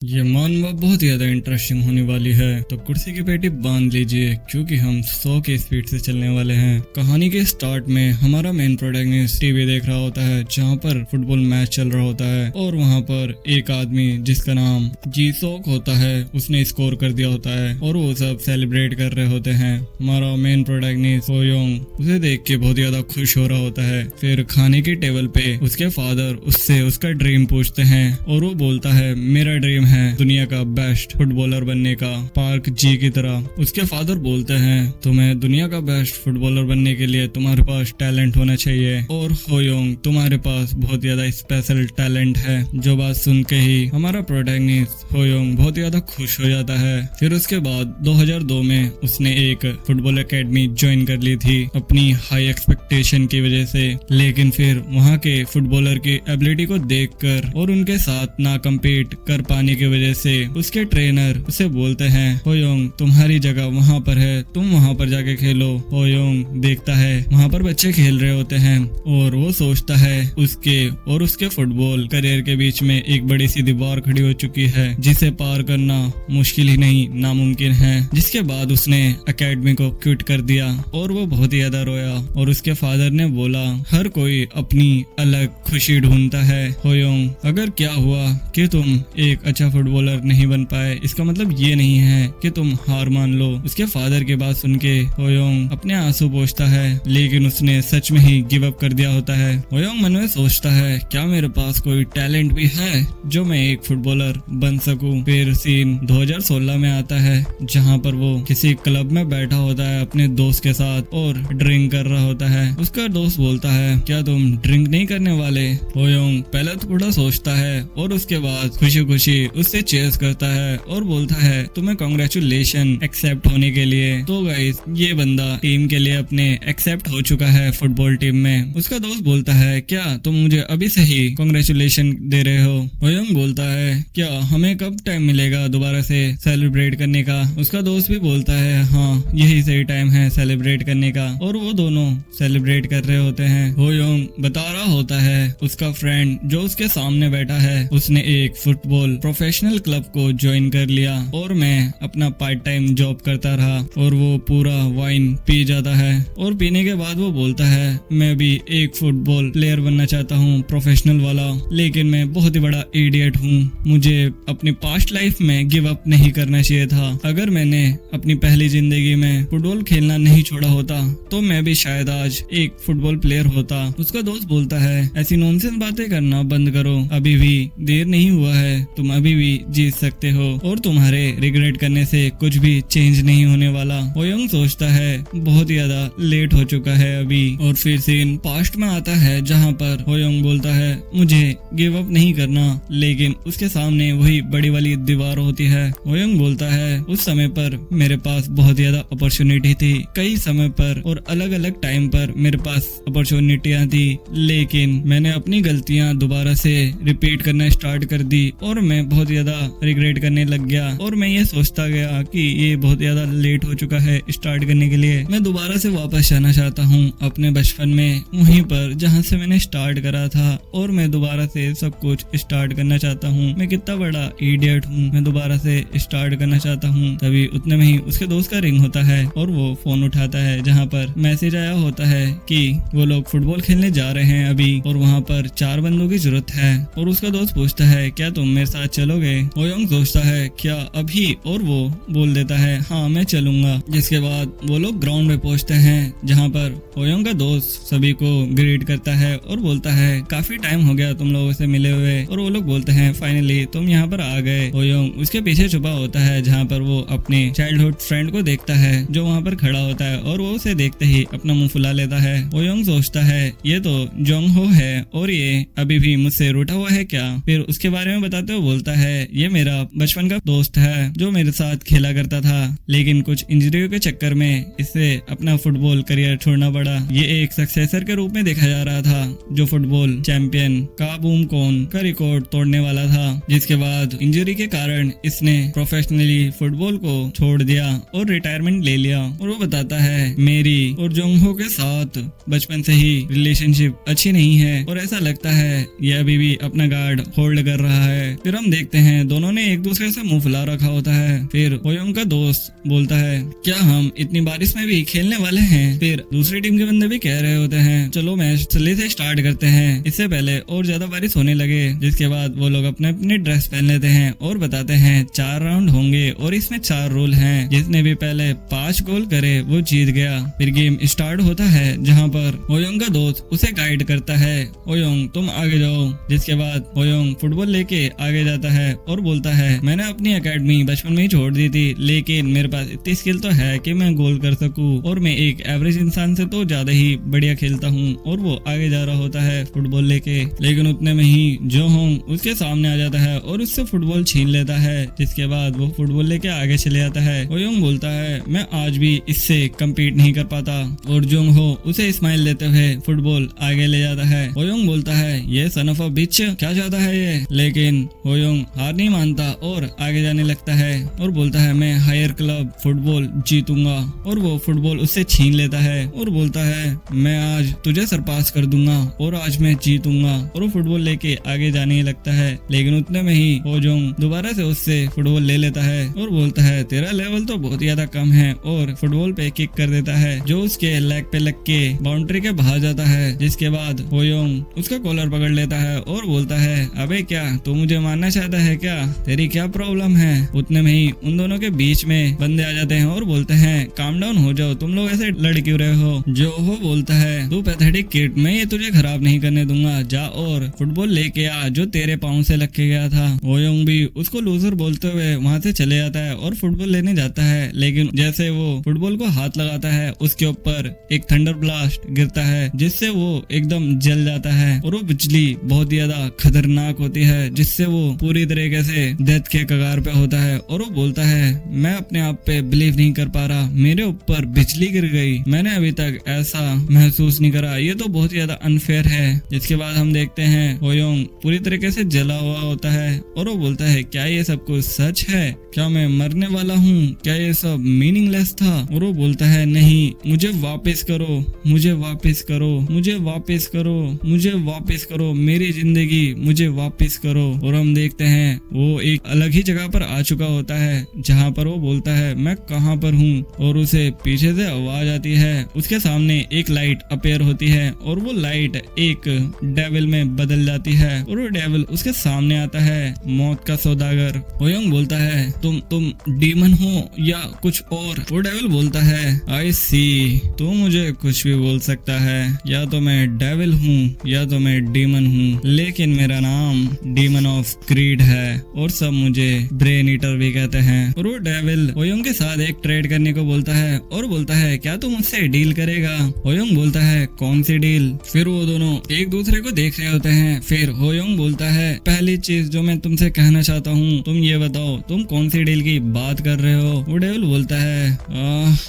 ये मानवा बहुत ज्यादा इंटरेस्टिंग होने वाली है, तो कुर्सी की पेटी बांध लीजिए क्योंकि हम 100 की स्पीड से चलने वाले हैं। कहानी के स्टार्ट में हमारा मेन प्रोटैगनिस्ट टीवी देख रहा होता है जहाँ पर फुटबॉल मैच चल रहा होता है और वहाँ पर एक आदमी जिसका नाम जी सोक होता है उसने स्कोर कर दिया होता है और वो सब सेलिब्रेट कर रहे होते हैं। हमारा मेन प्रोटैगनिस्ट हो योंग उसे देख के बहुत ज्यादा खुश हो रहा होता है। फिर खाने की टेबल पे उसके फादर उससे उसका ड्रीम पूछते हैं और वो बोलता है मेरा ड्रीम है दुनिया का बेस्ट फुटबॉलर बनने का, पार्क जी की तरह। उसके फादर बोलते हैं तुम्हें दुनिया का बेस्ट फुटबॉलर बनने के लिए तुम्हारे पास टैलेंट होना चाहिए और हो योंग तुम्हारे पास बहुत ज्यादा स्पेशल टैलेंट है। जो बात सुन के ही हमारा प्रोटैगनिस्ट हो योंग बहुत ज्यादा खुश हो जाता है। फिर उसके बाद 2002 में उसने एक फुटबॉल एकेडमी ज्वाइन कर ली थी अपनी हाई एक्सपेक्टेशन की वजह से, लेकिन फिर वहाँ के फुटबॉलर की एबिलिटी को देखकर और उनके साथ ना कम्पीट कर पाने की वजह से उसके ट्रेनर उसे बोलते हैं हो योंग तुम्हारी जगह वहाँ पर है, तुम वहाँ पर जाके खेलो। हो योंग देखता है वहाँ पर बच्चे खेल रहे होते हैं और वो सोचता है उसके और उसके फुटबॉल करियर के बीच में एक बड़ी सी दीवार खड़ी हो चुकी है जिसे पार करना मुश्किल ही नहीं नामुमकिन है। जिसके बाद उसने एकेडमी को क्विट कर दिया और वो बहुत ही ज्यादा रोया और उसके फादर ने बोला हर कोई अपनी अलग खुशी ढूंढता है हो योंग, अगर क्या हुआ कि तुम एक अच्छा फुटबॉलर नहीं बन पाए इसका मतलब ये नहीं है कि तुम हार मान लो। उसके फादर की बात सुन के हो योंग अपने आंसू पोंछता है, लेकिन उसने सच में ही गिव अप कर दिया होता है। हो योंग मन में सोचता है क्या मेरे पास कोई टैलेंट भी है जो मैं एक फुटबॉलर बन सकूं। फिर सीन 2016 में आता है जहां पर वो किसी क्लब में बैठा होता है अपने दोस्त के साथ और ड्रिंक कर रहा होता है। उसका दोस्त बोलता है क्या तुम ड्रिंक नहीं करने वाले। हो योंग पहले थोड़ा सोचता है और उसके बाद खुशी खुशी उससे चेयर्स करता है और बोलता है तुम्हें कांग्रेचुलेशन एक्सेप्ट होने के लिए। तो गाइस ये बंदा टीम के लिए अपने एक्सेप्ट हो चुका है फुटबॉल टीम में। उसका दोस्त बोलता है क्या तुम मुझे अभी से ही कांग्रेचुलेशन दे रहे हो। होयोंग बोलता है क्या हमें कब टाइम मिलेगा दोबारा से सेलिब्रेट करने का। उसका दोस्त भी बोलता है हाँ यही सही टाइम है सेलिब्रेट करने का और वो दोनों सेलिब्रेट कर रहे होते हैं। होयोंग बता रहा होता है उसका फ्रेंड जो उसके सामने बैठा है उसने एक फुटबॉल प्रोफेशनल क्लब को ज्वाइन कर लिया और मैं अपना पार्ट टाइम जॉब करता रहा और वो पूरा वाइन पी जाता है और पीने के बाद वो बोलता है मैं भी एक फुटबॉल प्लेयर बनना चाहता हूँ प्रोफेशनल वाला, लेकिन मैं बहुत ही बड़ा इडियट हूँ। मुझे अपनी पास्ट लाइफ में गिव अप नहीं करना चाहिए था। अगर मैंने अपनी पहली जिंदगी में फुटबॉल खेलना नहीं छोड़ा होता तो मैं भी शायद आज एक फुटबॉल प्लेयर होता। उसका दोस्त बोलता है ऐसी नॉनसेंस बातें करना बंद करो, अभी भी देर नहीं हुआ है, तुम अभी भी जीत सकते हो और तुम्हारे रिग्रेट करने से कुछ भी चेंज नहीं होने वाला। होयोंग सोचता है बहुत ज्यादा लेट हो चुका है अभी। और फिर सीन पास्ट में आता है जहाँ पर होयोंग बोलता है मुझे गिव अप नहीं करना, लेकिन उसके सामने वही बड़ी वाली दीवार होती है। होयोंग बोलता है उस समय पर मेरे पास बहुत ज्यादा अपॉर्चुनिटी थी, कई समय पर और अलग अलग टाइम पर मेरे पास अपॉर्चुनिटियां थी, लेकिन मैंने अपनी गलतियां दोबारा से रिपीट करना स्टार्ट कर दी और मैं बहुत ज्यादा रिग्रेट करने लग गया और मैं ये सोचता गया कि ये बहुत ज्यादा लेट हो चुका है स्टार्ट करने के लिए। मैं दोबारा से वापस जाना चाहता हूँ अपने बचपन में वहीं पर जहाँ से मैंने स्टार्ट करा था और मैं दोबारा से सब कुछ स्टार्ट करना चाहता हूँ। मैं कितना बड़ा इडियट हूँ, मैं दोबारा से स्टार्ट करना चाहता हूँ। तभी उतने में ही उसके दोस्त का रिंग होता है और वो फोन उठाता है जहाँ पर मैसेज आया होता है कि वो लोग फुटबॉल खेलने जा रहे हैं अभी और वहाँ पर 4 बंदों की जरूरत है। और उसका दोस्त पूछता है क्या तुम मेरे साथ चलोगे। होयोंग सोचता है क्या अभी, और वो बोल देता है हाँ मैं चलूंगा। जिसके बाद वो लोग ग्राउंड में पहुंचते हैं जहाँ पर होयोंग का दोस्त सभी को ग्रीट करता है और बोलता है काफी टाइम हो गया तुम लोगों से मिले हुए। और वो लोग बोलते हैं फाइनली तुम यहाँ पर आ गए। होयोंग उसके पीछे छुपा होता है जहाँ पर वो अपने चाइल्डहुड फ्रेंड को देखता है जो वहाँ पर खड़ा होता है और वो उसे देखते ही अपना मुंह फुला लेता है। होयोंग सोचता है ये तो जोंग हो है और ये अभी भी मुझसे रूठा हुआ है क्या। फिर उसके बारे में बताते हुए बोलता है ये मेरा बचपन का दोस्त है जो मेरे साथ खेला करता था, लेकिन कुछ इंजरियों के चक्कर में इसे अपना फुटबॉल करियर छोड़ना पड़ा। ये एक सक्सेसर के रूप में देखा जा रहा था जो फुटबॉल चैंपियन का बूम कौन का रिकॉर्ड तोड़ने वाला था। जिसके बाद इंजरी के कारण इसने प्रोफेशनली फुटबॉल को छोड़ दिया और रिटायरमेंट ले लिया। और वो बताता है मेरी और जोंगहो के साथ बचपन से ही रिलेशनशिप अच्छी नहीं है और ऐसा लगता है ये अभी भी अपना गार्ड होल्ड कर रहा है। फिर हम देखते हैं दोनों ने ने एक दूसरे से मुंह फुला रखा होता है। फिर होयोंग का दोस्त बोलता है क्या हम इतनी बारिश में भी खेलने वाले हैं? फिर दूसरी टीम के बंदे भी कह रहे होते हैं चलो मैच जल्दी से स्टार्ट करते हैं, इससे पहले और ज्यादा बारिश होने लगे। जिसके बाद वो लोग अपने अपने ड्रेस पहन लेते हैं और बताते हैं 4 राउंड होंगे और इसमें 4 रूल हैं। जिसने भी पहले 5 गोल करे वो जीत गया। फिर गेम स्टार्ट होता है जहाँ पर होयोंग का दोस्त उसे गाइड करता है होयोंग तुम आगे जाओ। जिसके बाद होयोंग फुटबॉल लेके आगे जाता है और बोलता है मैंने अपनी एकेडमी बचपन में ही छोड़ दी थी, लेकिन मेरे पास इतनी स्किल तो है कि मैं गोल कर सकूं और मैं एक एवरेज इंसान से तो ज्यादा ही बढ़िया खेलता हूं। और वो आगे जा रहा होता है फुटबॉल लेके, लेकिन उतने में ही जो होंग उसके सामने आ जाता है और उससे फुटबॉल छीन लेता है। जिसके बाद वो फुटबॉल लेके आगे चले जाता है। होयोंग बोलता है मैं आज भी इससे कम्पीट नहीं कर पाता और जोंग हो उसे स्माइल देते हुए फुटबॉल आगे ले जाता है। होयोंग बोलता है ये सन ऑफ अ बिच क्या चाहता है ये, लेकिन होयोंग हार नहीं मानता और आगे जाने लगता है और बोलता है मैं हायर क्लब फुटबॉल जीतूंगा। और वो फुटबॉल उससे छीन लेता है और बोलता है मैं आज तुझे सरपास कर दूंगा और आज मैं जीतूंगा। और वो फुटबॉल लेके आगे जाने लगता है, लेकिन उतने में ही होयोंग दोबारा से उससे फुटबॉल ले लेता है और बोलता है तेरा लेवल तो बहुत ज्यादा कम है और फुटबॉल पे किक कर देता है जो उसके लेग पे लग के बाउंड्री के बाहर जाता है। जिसके बाद होयोंग उसका कॉलर पकड़ लेता है और बोलता है अबे क्या तू मुझे मारना चाहता है क्या, तेरी क्या प्रॉब्लम है। उतने में ही उन दोनों के बीच में बंदे आ जाते हैं और बोलते हैं काम डाउन हो जाओ, तुम लोग ऐसे लड़ क्यों रहे हो। जो हो बोलता है तू पैथेटिक किड, मैं ये तुझे खराब नहीं करने दूंगा, जा और फुटबॉल लेके आ जो तेरे पाँव से लग के गया था। होयोंग भी उसको लूजर बोलते हुए वहाँ से चले जाता है और फुटबॉल लेने जाता है, लेकिन जैसे वो फुटबॉल को हाथ लगाता है उसके ऊपर एक थंडर ब्लास्ट गिरता है जिससे वो एकदम जल जाता है और वो बिजली बहुत ज्यादा खतरनाक होती है जिससे वो पूरी तरीके से डेथ के कगार पे होता है। और वो बोलता है मैं अपने आप पे बिलीव नहीं कर पा रहा, मेरे ऊपर बिजली गिर गई, मैंने अभी तक ऐसा महसूस नहीं करा, ये तो बहुत ज्यादा अनफेयर है। जिसके बाद हम देखते हैं होयोंग पूरी तरीके से जला हुआ होता है और वो बोलता है क्या ये सब कुछ सच है, क्या मैं मरने वाला हूँ, क्या ये सब मीनिंगलेस था। और वो बोलता है नहीं मुझे वापस करो, मुझे वापस करो, मुझे वापस करो, मुझे वापस करो, मेरी जिंदगी मुझे वापस करो। और हम देखते हैं वो एक अलग ही जगह पर आ चुका होता है जहाँ पर वो बोलता है मैं कहाँ पर हूँ। और उसे पीछे से आवाज आती है, उसके सामने एक लाइट अपेयर होती है और वो लाइट एक डेविल में बदल जाती है और वो डेविल उसके सामने आता है, मौत का सौदागर। होयोंग बोलता है तुम डीमन हो या कुछ और। वो डेविल बोलता है आई सी, तू मुझे कुछ भी बोल सकता है, या तो मैं डेविल हूँ या तो मैं डीमन हूँ, लेकिन मेरा नाम डीमन ऑफ क्रीड है और सब मुझे ब्रेन ईटर भी कहते हैं। और वो डेविल होयोंग के साथ एक ट्रेड करने को बोलता है और बोलता है क्या तुम मुझसे डील करेगा। होयोंग बोलता है कौन सी डील। फिर वो दोनों एक दूसरे को देख रहे होते हैं। फिर होयोंग बोलता है पहली चीज जो मैं तुमसे कहना चाहता हूँ तुम ये बताओ तुम कौन सी डील की बात कर रहे हो। वो डेविल बोलता है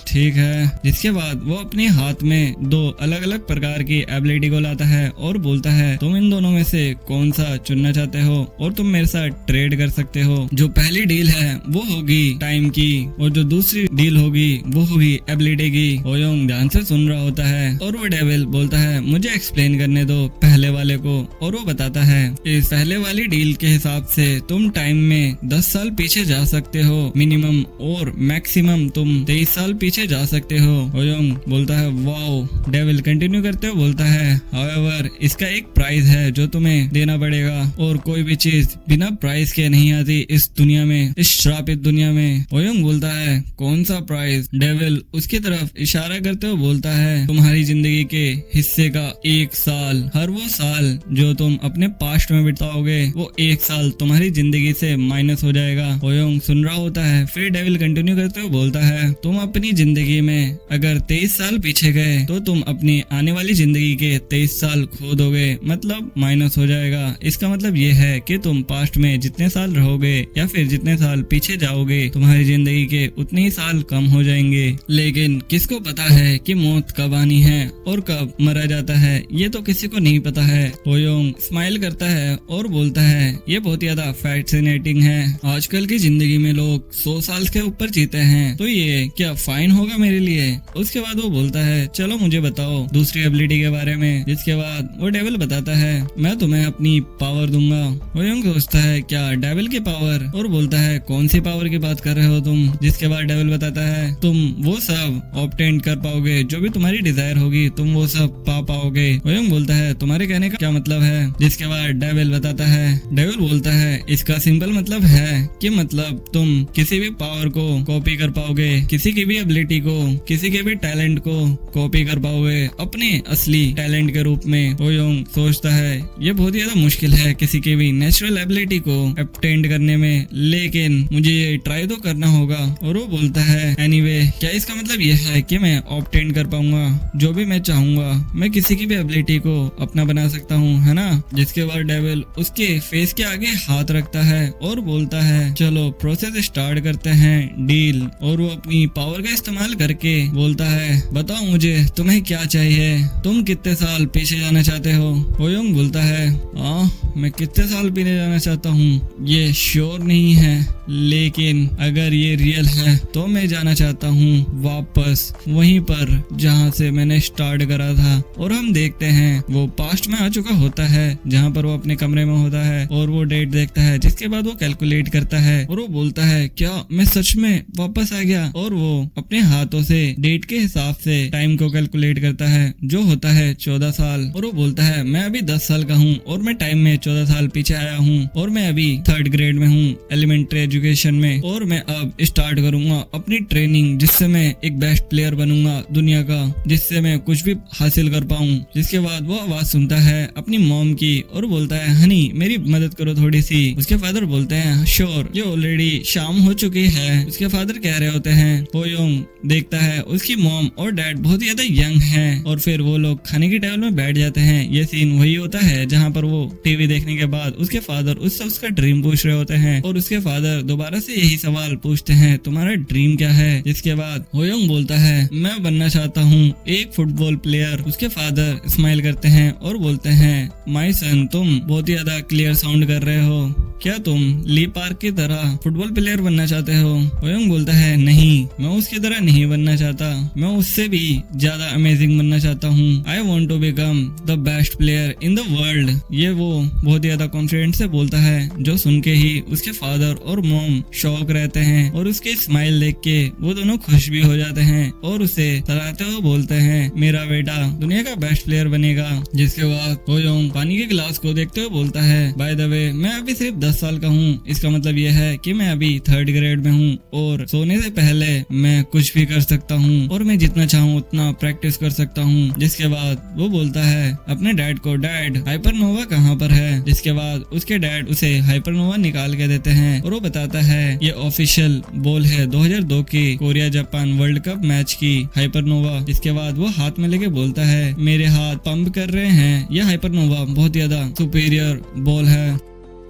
ठीक है। जिसके बाद वो अपने हाथ में 2 अलग अलग प्रकार की एबिलिटी को लाता है और बोलता है तुम इन दोनों में से कौन सा चुनना चाहते हो और तुम मेरे साथ ट्रेड कर सकते हो। जो पहली डील है वो होगी टाइम की और जो दूसरी डील होगी वो होगी एबिलिटी की। होयोंग ध्यान से सुन रहा होता है और वो डेविल बोलता है मुझे एक्सप्लेन करने दो पहले वाले को। और वो बताता है इस पहले वाली डील के हिसाब से तुम टाइम में 10 साल पीछे जा सकते हो मिनिमम और मैक्सिमम तुम 23 साल पीछे जा सकते हो। होयोंग बोलता है वाओ। डेविल कंटिन्यू करते हुए बोलता है हाउएवर इसका एक प्राइस है जो तुम्हें देना पड़ेगा और कोई भी चीज बिना प्राइस के नहीं आती इस दुनिया में, इस श्रापित दुनिया में। होयोंग बोलता है कौन सा प्राइस। डेविल उसकी तरफ इशारा करते हुए बोलता है तुम्हारी जिंदगी के हिस्से का 1 साल, हर वो साल जो तुम अपने पास्ट में बिताओगे वो 1 साल तुम्हारी जिंदगी से माइनस हो जाएगा। होयोंग सुन रहा होता है। फिर डेविल कंटिन्यू करते हुए बोलता है तुम अपनी जिंदगी में अगर 23 साल पीछे गए तो तुम अपनी आने वाली जिंदगी के 23 साल खो दोगे, मतलब माइनस हो जाएगा। इसका मतलब ये है कि तुम पास्ट में जितने साल रहोगे या फिर जितने साल पीछे जाओगे तुम्हारी जिंदगी के उतने ही साल कम हो जाएंगे। लेकिन किसको पता है कि मौत कब आनी है और कब मरा जाता है, ये तो किसी को नहीं पता है। होयोंग स्माइल करता है और बोलता है ये बहुत ज्यादा फैसिनेटिंग है। आजकल की जिंदगी में लोग 100 साल के ऊपर जीते हैं तो ये क्या फाइन होगा मेरे लिए। उसके बाद वो बोलता है चलो मुझे बताओ दूसरी एबिलिटी के बारे में। जिसके बाद वो डेविल बताता है मैं तुम्हें अपनी पावर दूंगा। होयोंग सोचता है क्या डेविल की पावर और बोलता है कौन सी पावर की बात कर रहे हो तुम। जिसके बाद डेविल बताता है तुम वो सब ऑब्टेन कर पाओगे जो भी तुम्हारी डिजायर होगी, तुम वो सब पा पाओगे। होयोंग बोलता है तुम्हारे कहने का क्या मतलब है। जिसके बाद डेविल बताता है, डेविल बोलता है इसका सिंपल मतलब है कि मतलब तुम किसी भी पावर को कॉपी कर पाओगे, किसी की भी एबिलिटी को, किसी के भी टैलेंट को कॉपी कर पाओगे अपने असली टैलेंट के रूप में। होयोंग सोचता है ये बहुत ही ज्यादा मुश्किल है किसी की भी नेचुरल एबिलिटी को ऑब्टेन करने में, लेकिन मुझे ये ट्राई तो करना होगा। और वो बोलता है एनीवे क्या इसका मतलब ये है कि मैं ऑब्टेन कर पाऊंगा जो भी मैं चाहूंगा, मैं किसी की भी एबिलिटी को अपना बना सकता हूँ, है ना। जिसके बाद डेविल उसके फेस के आगे हाथ रखता है और बोलता है चलो प्रोसेस स्टार्ट करते हैं, डील। और वो अपनी पावर का इस्तेमाल करके बोलता है बताओ मुझे तुम्हें क्या चाहिए, तुम कितने साल पीछे जाना चाहते हो। होयोंग बोलता है मैं कितने साल पीछे जाना चाहता हूँ ये श्योर नहीं है, लेकिन अगर ये रियल है तो मैं जाना चाहता हूँ वापस वहीं पर जहाँ से मैंने स्टार्ट करा था। और हम देखते हैं वो पास्ट में आ चुका होता है जहाँ पर वो अपने कमरे में होता है और वो डेट देखता है। जिसके बाद वो कैलकुलेट करता है और वो बोलता है क्या मैं सच में वापस आ गया। और वो अपने हाथों से डेट के हिसाब से टाइम को कैलकुलेट करता है जो होता है 14 साल। और वो बोलता है मैं अभी 10 साल का हूँ और मैं टाइम में 14 साल पीछे आया हूँ और मैं अभी 3rd ग्रेड में हूँ एलिमेंट्री एजुकेशन में, और मैं अब स्टार्ट करूंगा अपनी ट्रेनिंग जिससे मैं एक बेस्ट प्लेयर बनूंगा दुनिया का, जिससे मैं कुछ भी हासिल कर पाऊं। जिसके बाद वो आवाज सुनता है अपनी मॉम की और बोलता है हनी मेरी मदद करो थोड़ी सी। उसके फादर बोलते हैं श्योर, ये ऑलरेडी शाम हो चुकी है। उसके फादर कह रहे होते हैं। होयोंग देखता है उसकी मॉम और डैड बहुत ही ज्यादा यंग हैं और फिर वो लोग खाने की टेबल में बैठ जाते हैं। ये सीन वही होता है जहाँ पर वो टीवी देखने के बाद उसके फादर उससे उसका ड्रीम पूछ रहे होते हैं और उसके फादर दोबारा से यही सवाल पूछते हैं तुम्हारा ड्रीम क्या है। जिसके बाद होयोंग बोलता है मैं बनना चाहता हूँ एक फुटबॉल प्लेयर। उसके फादर स्माइल करते हैं और बोलते हैं माय सन तुम बहुत ही ज्यादा क्लियर साउंड कर रहे हो, क्या तुम ली पार्क की तरह फुटबॉल प्लेयर बनना चाहते हो। होयोंग बोलता है नहीं मैं उसकी तरह नहीं बनना चाहता, मैं उससे भी ज्यादा अमेजिंग बनना चाहता हूँ। I want to become the best player in the world. ये वो बहुत ही ज्यादा कॉन्फिडेंस से बोलता है जो सुन के ही उसके फादर और मॉम शॉक रहते हैं और उसके स्माइल देख के वो दोनों खुश भी हो जाते हैं और उसे सराहते हुए बोलते हैं मेरा बेटा दुनिया का बेस्ट प्लेयर बनेगा। जिसके बाद होयोंग पानी के गिलास को देखते हुए बोलता है बाय द वे मैं अभी सिर्फ 10 साल का हूँ, इसका मतलब ये है कि मैं अभी 3rd ग्रेड में हूँ और सोने से पहले मैं कुछ भी कर सकता हूँ और मैं जितना चाहूँ उतना प्रैक्टिस कर सकता हूँ। जिसके बाद वो बोलता है अपने डैड को डैड हाइपरनोवा कहाँ पर है। जिसके बाद उसके डैड उसे हाइपरनोवा निकाल के देते हैं और वो बताता है ये ऑफिशियल बॉल है 2002 की Korea Japan world cup match की हाइपरनोवा। जिसके बाद वो हाथ में लेके बोलता है मेरे हाथ पंप कर रहे हैं, यह हाइपरनोवा बहुत ज्यादा सुपीरियर बॉल है।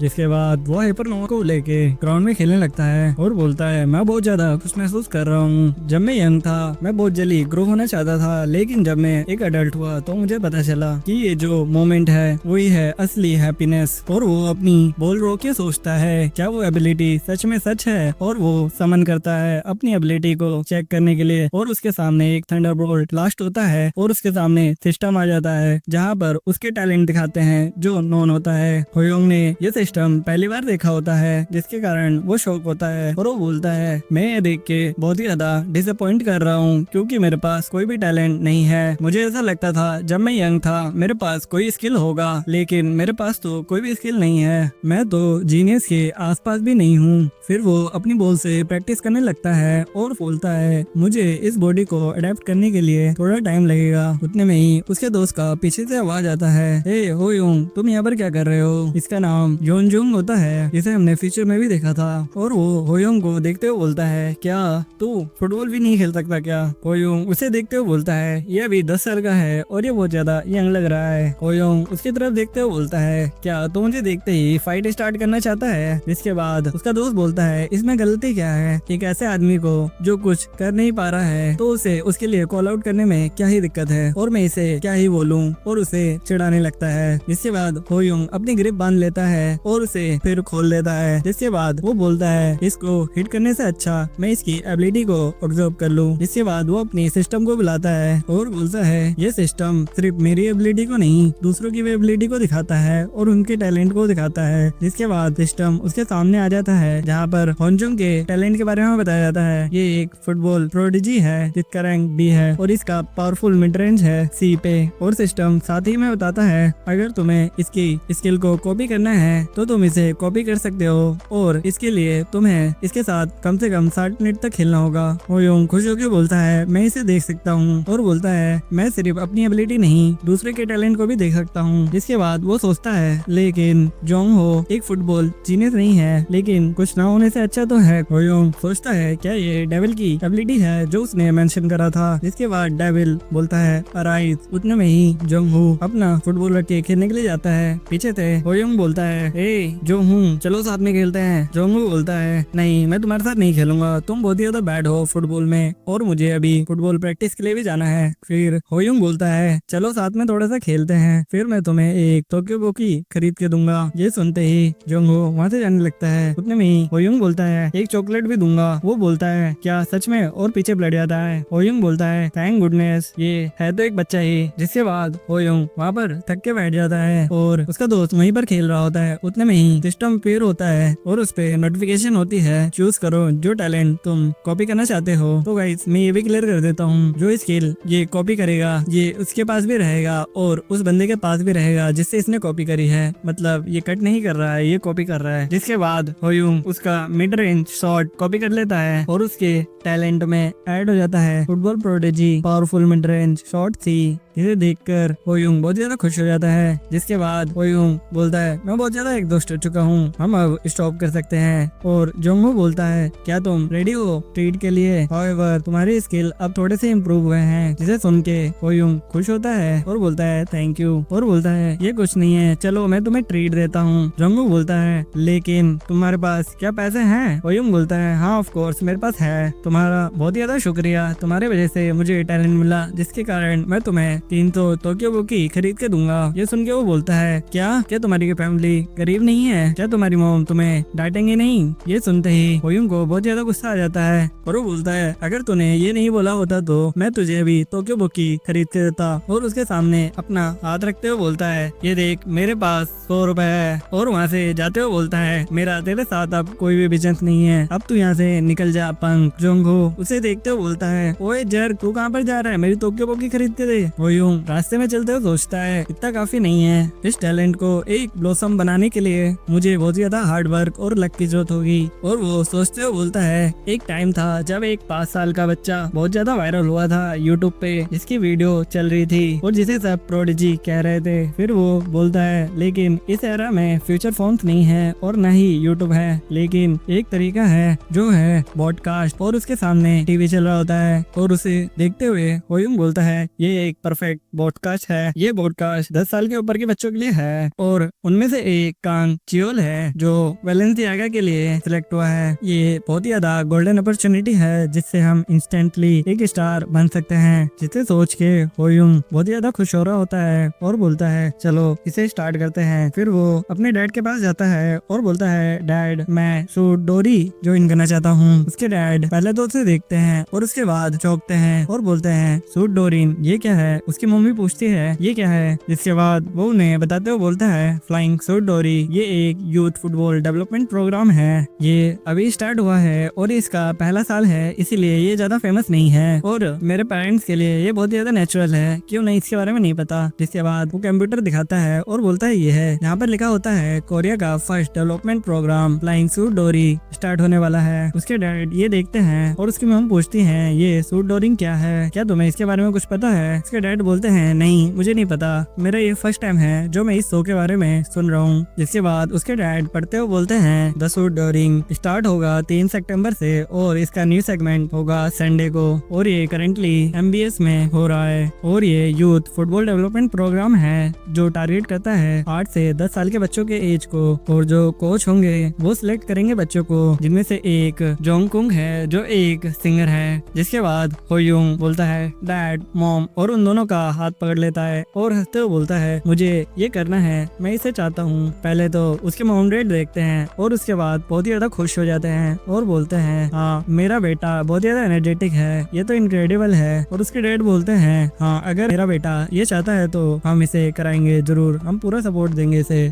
जिसके बाद वो हाइपरनोवा को लेके ग्राउंड में खेलने लगता है और बोलता है मैं बहुत ज्यादा खुश महसूस कर रहा हूँ। जब मैं यंग था मैं बहुत जल्दी ग्रो होना चाहता था, लेकिन जब मैं एक अडल्ट हुआ तो मुझे पता चला कि ये जो मोमेंट है वही है असली हैप्पीनेस। और वो अपनी बॉल रोक के सोचता है क्या वो एबिलिटी सच में सच है, और वो समन करता है अपनी एबिलिटी को चेक करने के लिए और उसके सामने एक थंडरबोल्ट ब्लास्ट होता है और उसके सामने सिस्टम आ जाता है जहाँ पर उसके टैलेंट दिखाते हैं जो नॉन होता है। होयोंग ने ये सिस्टम पहली बार देखा होता है जिसके कारण वो शौक होता है और वो बोलता है मैं ये देख के बहुत ही ज्यादा डिसअपॉइंट कर रहा हूँ क्योंकि मेरे पास कोई भी टैलेंट नहीं है। मुझे ऐसा लगता था जब मैं यंग था मेरे पास कोई स्किल होगा, लेकिन मेरे पास तो कोई भी स्किल नहीं है, मैं तो जीनियस के आसपास भी नहीं हूँ। फिर वो अपनी बॉल से प्रैक्टिस करने लगता है और बोलता है मुझे इस बॉडी को अडेप्ट करने के लिए थोड़ा टाइम लगेगा। उतने में ही उसके दोस्त का पीछे से आवाज आता है हे होयोंग तुम यहाँ पर क्या कर रहे हो। इसका नाम योनजुंग होता है जिसे हमने फ्यूचर में भी देखा था और वो होयोंग को देखते हुए बोलता है क्या तू फुटबॉल भी नहीं खेल सकता क्या। होयोंग उसे देखते हुए बोलता है ये अभी 10 साल का है और ये बहुत ज्यादा यंग लग रहा है। होयोंग उसकी तरफ देखते हुए बोलता है क्या तू मुझे देखते ही फाइट स्टार्ट करना चाहता है। जिसके बाद उसका दोस्त बोलता है इसमें गलती क्या है, एक ऐसे आदमी को जो कुछ कर नहीं पा रहा है तो उसे उसके लिए कॉल आउट करने में क्या ही दिक्कत है और मैं इसे क्या ही बोलूं, और उसे चिढ़ाने लगता है। जिसके बाद होयोंग अपनी ग्रिप बांध लेता है और उसे फिर खोल देता है। जिसके बाद वो बोलता है इसको हिट करने से अच्छा मैं इसकी एबिलिटी को ऑब्जर्व कर लूं। जिसके बाद वो अपनी सिस्टम को बुलाता है और बोलता है ये सिस्टम सिर्फ मेरी एबिलिटी को नहीं दूसरों की भी एबिलिटी को दिखाता है और उनके टैलेंट को दिखाता है। जिसके बाद सिस्टम उसके सामने आ जाता है जहाँ पर होनजुंग के टैलेंट के बारे में बताया जाता है। ये एक फुटबॉल प्रोडिजी है जिसका रैंक B है और इसका पावरफुल मिड रेंज है C पे। और सिस्टम साथ ही में बताता है अगर तुम्हें इसकी स्किल को कॉपी करना है तो तुम इसे कॉपी कर सकते हो और इसके लिए तुम्हें इसके साथ कम से कम 60 मिनट तक खेलना होगा। होयोंग खुश होकर बोलता है मैं इसे देख सकता हूँ और बोलता है मैं सिर्फ अपनी एबिलिटी नहीं दूसरे के टैलेंट को भी देख सकता हूँ। जिसके बाद वो सोचता है लेकिन जोंग हो एक फुटबॉल जीनियस नहीं है लेकिन कुछ ना होने से अच्छा तो है। होयोंग सोचता है क्या ये डेविल की एबिलिटी है जो उसने मेंशन करा था। जिसके बाद डेविल बोलता है अराइज। उतने में ही जोंग हो अपना फुटबॉल रख के खेलने के लिए जाता है। पीछे से होयोंग बोलता है ए जोंग हूँ चलो साथ में खेलते हैं। जोंग हो बोलता है नहीं मैं तुम्हारे साथ नहीं खेलूंगा तुम बहुत ही ज्यादा बैड हो फुटबॉल में और मुझे अभी फुटबॉल प्रैक्टिस के लिए भी जाना है। फिर होयोंग बोलता है चलो साथ में थोड़ा सा खेलते हैं फिर मैं तुम्हें एक टोक्यो बोकी खरीद के दूंगा। ये सुनते ही जोंग हो वहाँ से जाने लगता है। उतने में ही होयोंग बोलता है एक चॉकलेट भी दूंगा। वो बोलता है क्या सच में और पीछे ब्लड जाता है। होयोंग बोलता है थैंक गुडनेस ये है तो एक बच्चा ही। जिसके बाद होयोंग वहाँ पर थक के बैठ जाता है और उसका दोस्त वहीं पर खेल रहा होता है। उतने में ही सिस्टम पेयर होता है और उस पे नोटिफिकेशन होती है चूज करो जो टैलेंट तुम कॉपी करना चाहते हो। तो गाइस मैं ये भी क्लियर कर देता हूँ जो स्किल ये कॉपी करेगा ये उसके पास भी रहेगा और उस बंदे के पास भी रहेगा जिससे इसने कॉपी करी है। मतलब ये कट नहीं कर रहा है ये कॉपी कर रहा है। जिसके बाद होयोंग उसका मिड रेंज शॉट कॉपी कर लेता है और उसके टैलेंट में ऐड हो जाता है football prodigy powerful mid range shot थी। इसे देखकर होयोंग बहुत ज्यादा खुश हो जाता है। जिसके बाद होयोंग बोलता है मैं बहुत ज्यादा एग्जॉस्ट हो चुका हूँ हम अब स्टॉप कर सकते हैं। और जोंगहो बोलता है क्या तुम रेडी हो ट्रीट के लिए। हाउएवर तुम्हारे स्किल अब थोड़े से इम्प्रूव हुए हैं। जिसे सुन के होयोंग खुश होता है और बोलता है थैंक यू और बोलता है ये कुछ नहीं है चलो मैं तुम्हें ट्रीट देता हूँ। जोंगहो बोलता है लेकिन तुम्हारे पास क्या पैसे हैं। होयोंग बोलता है हाँ ऑफ कोर्स मेरे पास है तुम्हारा बहुत ज्यादा शुक्रिया तुम्हारे वजह से मुझे टैलेंट मिला जिसके कारण मैं तुम्हें 300 टोक्यो बोकी खरीद के दूंगा। ये सुन के वो बोलता है क्या तुम्हारी फैमिली गरीब नहीं है क्या तुम्हारी मॉम तुम्हें डांटेंगे नहीं। ये सुनते ही होयोंग को बहुत ज्यादा गुस्सा आ जाता है और वो बोलता है अगर तूने ये नहीं बोला होता तो मैं तुझे अभी टोक्यो बोकी खरीद के देता। और उसके सामने अपना हाथ रखते हुए बोलता है ये देख मेरे पास 100 रुपए है। और वहाँ से जाते हुए बोलता है मेरा तेरे साथ अब कोई भी बिजनेस नहीं है अब तू यहाँ से निकल जा पंक। जोंगहो उसे देखते हुए बोलता है ओए जर तू कहाँ पर जा रहा है मेरी टोक्यो बोकी खरीद के दे। होयोंग रास्ते में चलते हुए सोचता है इतना काफी नहीं है इस टैलेंट को एक ब्लॉसम बनाने के लिए मुझे बहुत ज्यादा हार्ड वर्क और लक की जरूरत होगी। और वो सोचते हुए बोलता है एक टाइम था जब एक 5 साल का बच्चा बहुत ज्यादा वायरल हुआ था यूट्यूब पे जिसकी वीडियो चल रही थी और जिसे सब प्रोडिजी कह रहे थे। फिर वो बोलता है लेकिन इस एरा में फ्यूचर फोन्स नहीं है और न ही यूट्यूब है लेकिन एक तरीका है जो है पॉडकास्ट। और उसके सामने टीवी चल रहा होता है और उसे देखते हुए होयोंग बोलता है ये एक परफेक्ट पॉडकास्ट है। ये पॉडकास्ट 10 साल के ऊपर के बच्चों के लिए है और उनमें से एक कांग चियोल है जो वेलेंसियागा के लिए सिलेक्ट हुआ है। ये बहुत ही ज्यादा गोल्डन अपॉर्चुनिटी है जिससे हम इंस्टेंटली एक स्टार बन सकते हैं। जिसे सोच के होयोंग बहुत ही ज्यादा खुश हो रहा होता है और बोलता है चलो इसे स्टार्ट करते हैं। फिर वो अपने डैड के पास जाता है और बोलता है डैड मैं सूट डोरी ज्वाइन करना चाहता हूँ। उसके डैड पहले तो उसे देखते हैं और उसके बाद चौंकते हैं और बोलते हैं सूट डोरिन ये क्या है। उसकी मम्मी पूछती है ये क्या है। जिसके बाद वो उन्हें बताते हुए बोलता है फ्लाइंग सूट डोरी ये एक यूथ फुटबॉल डेवलपमेंट प्रोग्राम है। ये अभी स्टार्ट हुआ है और इसका पहला साल है इसीलिए ये ज्यादा फेमस नहीं है और मेरे पेरेंट्स के लिए ये बहुत ज्यादा नेचुरल है क्यों नहीं इसके बारे में नहीं पता। जिसके बाद वो कंप्यूटर दिखाता है और बोलता है ये है यहाँ पर लिखा होता है कोरिया का first development program flying suit डोरी स्टार्ट होने वाला है। उसके डैड ये देखते हैं और उसकी मम पूछती है ये सूट डोरिंग क्या है क्या तुम्हें इसके बारे में कुछ पता है। उसके डैड बोलते हैं नहीं मुझे नहीं पता मेरा ये फर्स्ट टाइम है जो मैं इस शो के बारे में सुन रहा हूँ। जिसके बाद उसके डैड पढ़ते हुए बोलते हैं द सूट डोरिंग स्टार्ट होगा 3 सितंबर से और इसका न्यू सेगमेंट होगा संडे को और ये करेंटली MBS में हो रहा है और ये यूथ फुटबॉल डेवलपमेंट प्रोग्राम है जो टारगेट करता है 8 से 10 साल के बच्चों के एज को। और जो कोच होंगे वो सिलेक्ट करेंगे बच्चों को जिनमें से एक जोंगकुंग है जो एक सिंगर है। जिसके बाद होयोंग बोलता है डैड मॉम और उन दोनों का हाथ पकड़ लेता है और हंसते हुए बोलता है मुझे ये करना है मैं इसे चाहता हूँ पहले तो उसके मॉम डैड देखते हैं और उसके बाद बहुत ही ज्यादा खुश हो जाते हैं और बोलते हैं हाँ मेरा बेटा बहुत ज्यादा एनर्जेटिक है, ये तो इनक्रेडिबल है। और उसके डैड बोलते हैं हाँ अगर मेरा बेटा ये चाहता है तो हम इसे कराएंगे जरूर, हम पूरा सपोर्ट देंगे इसे।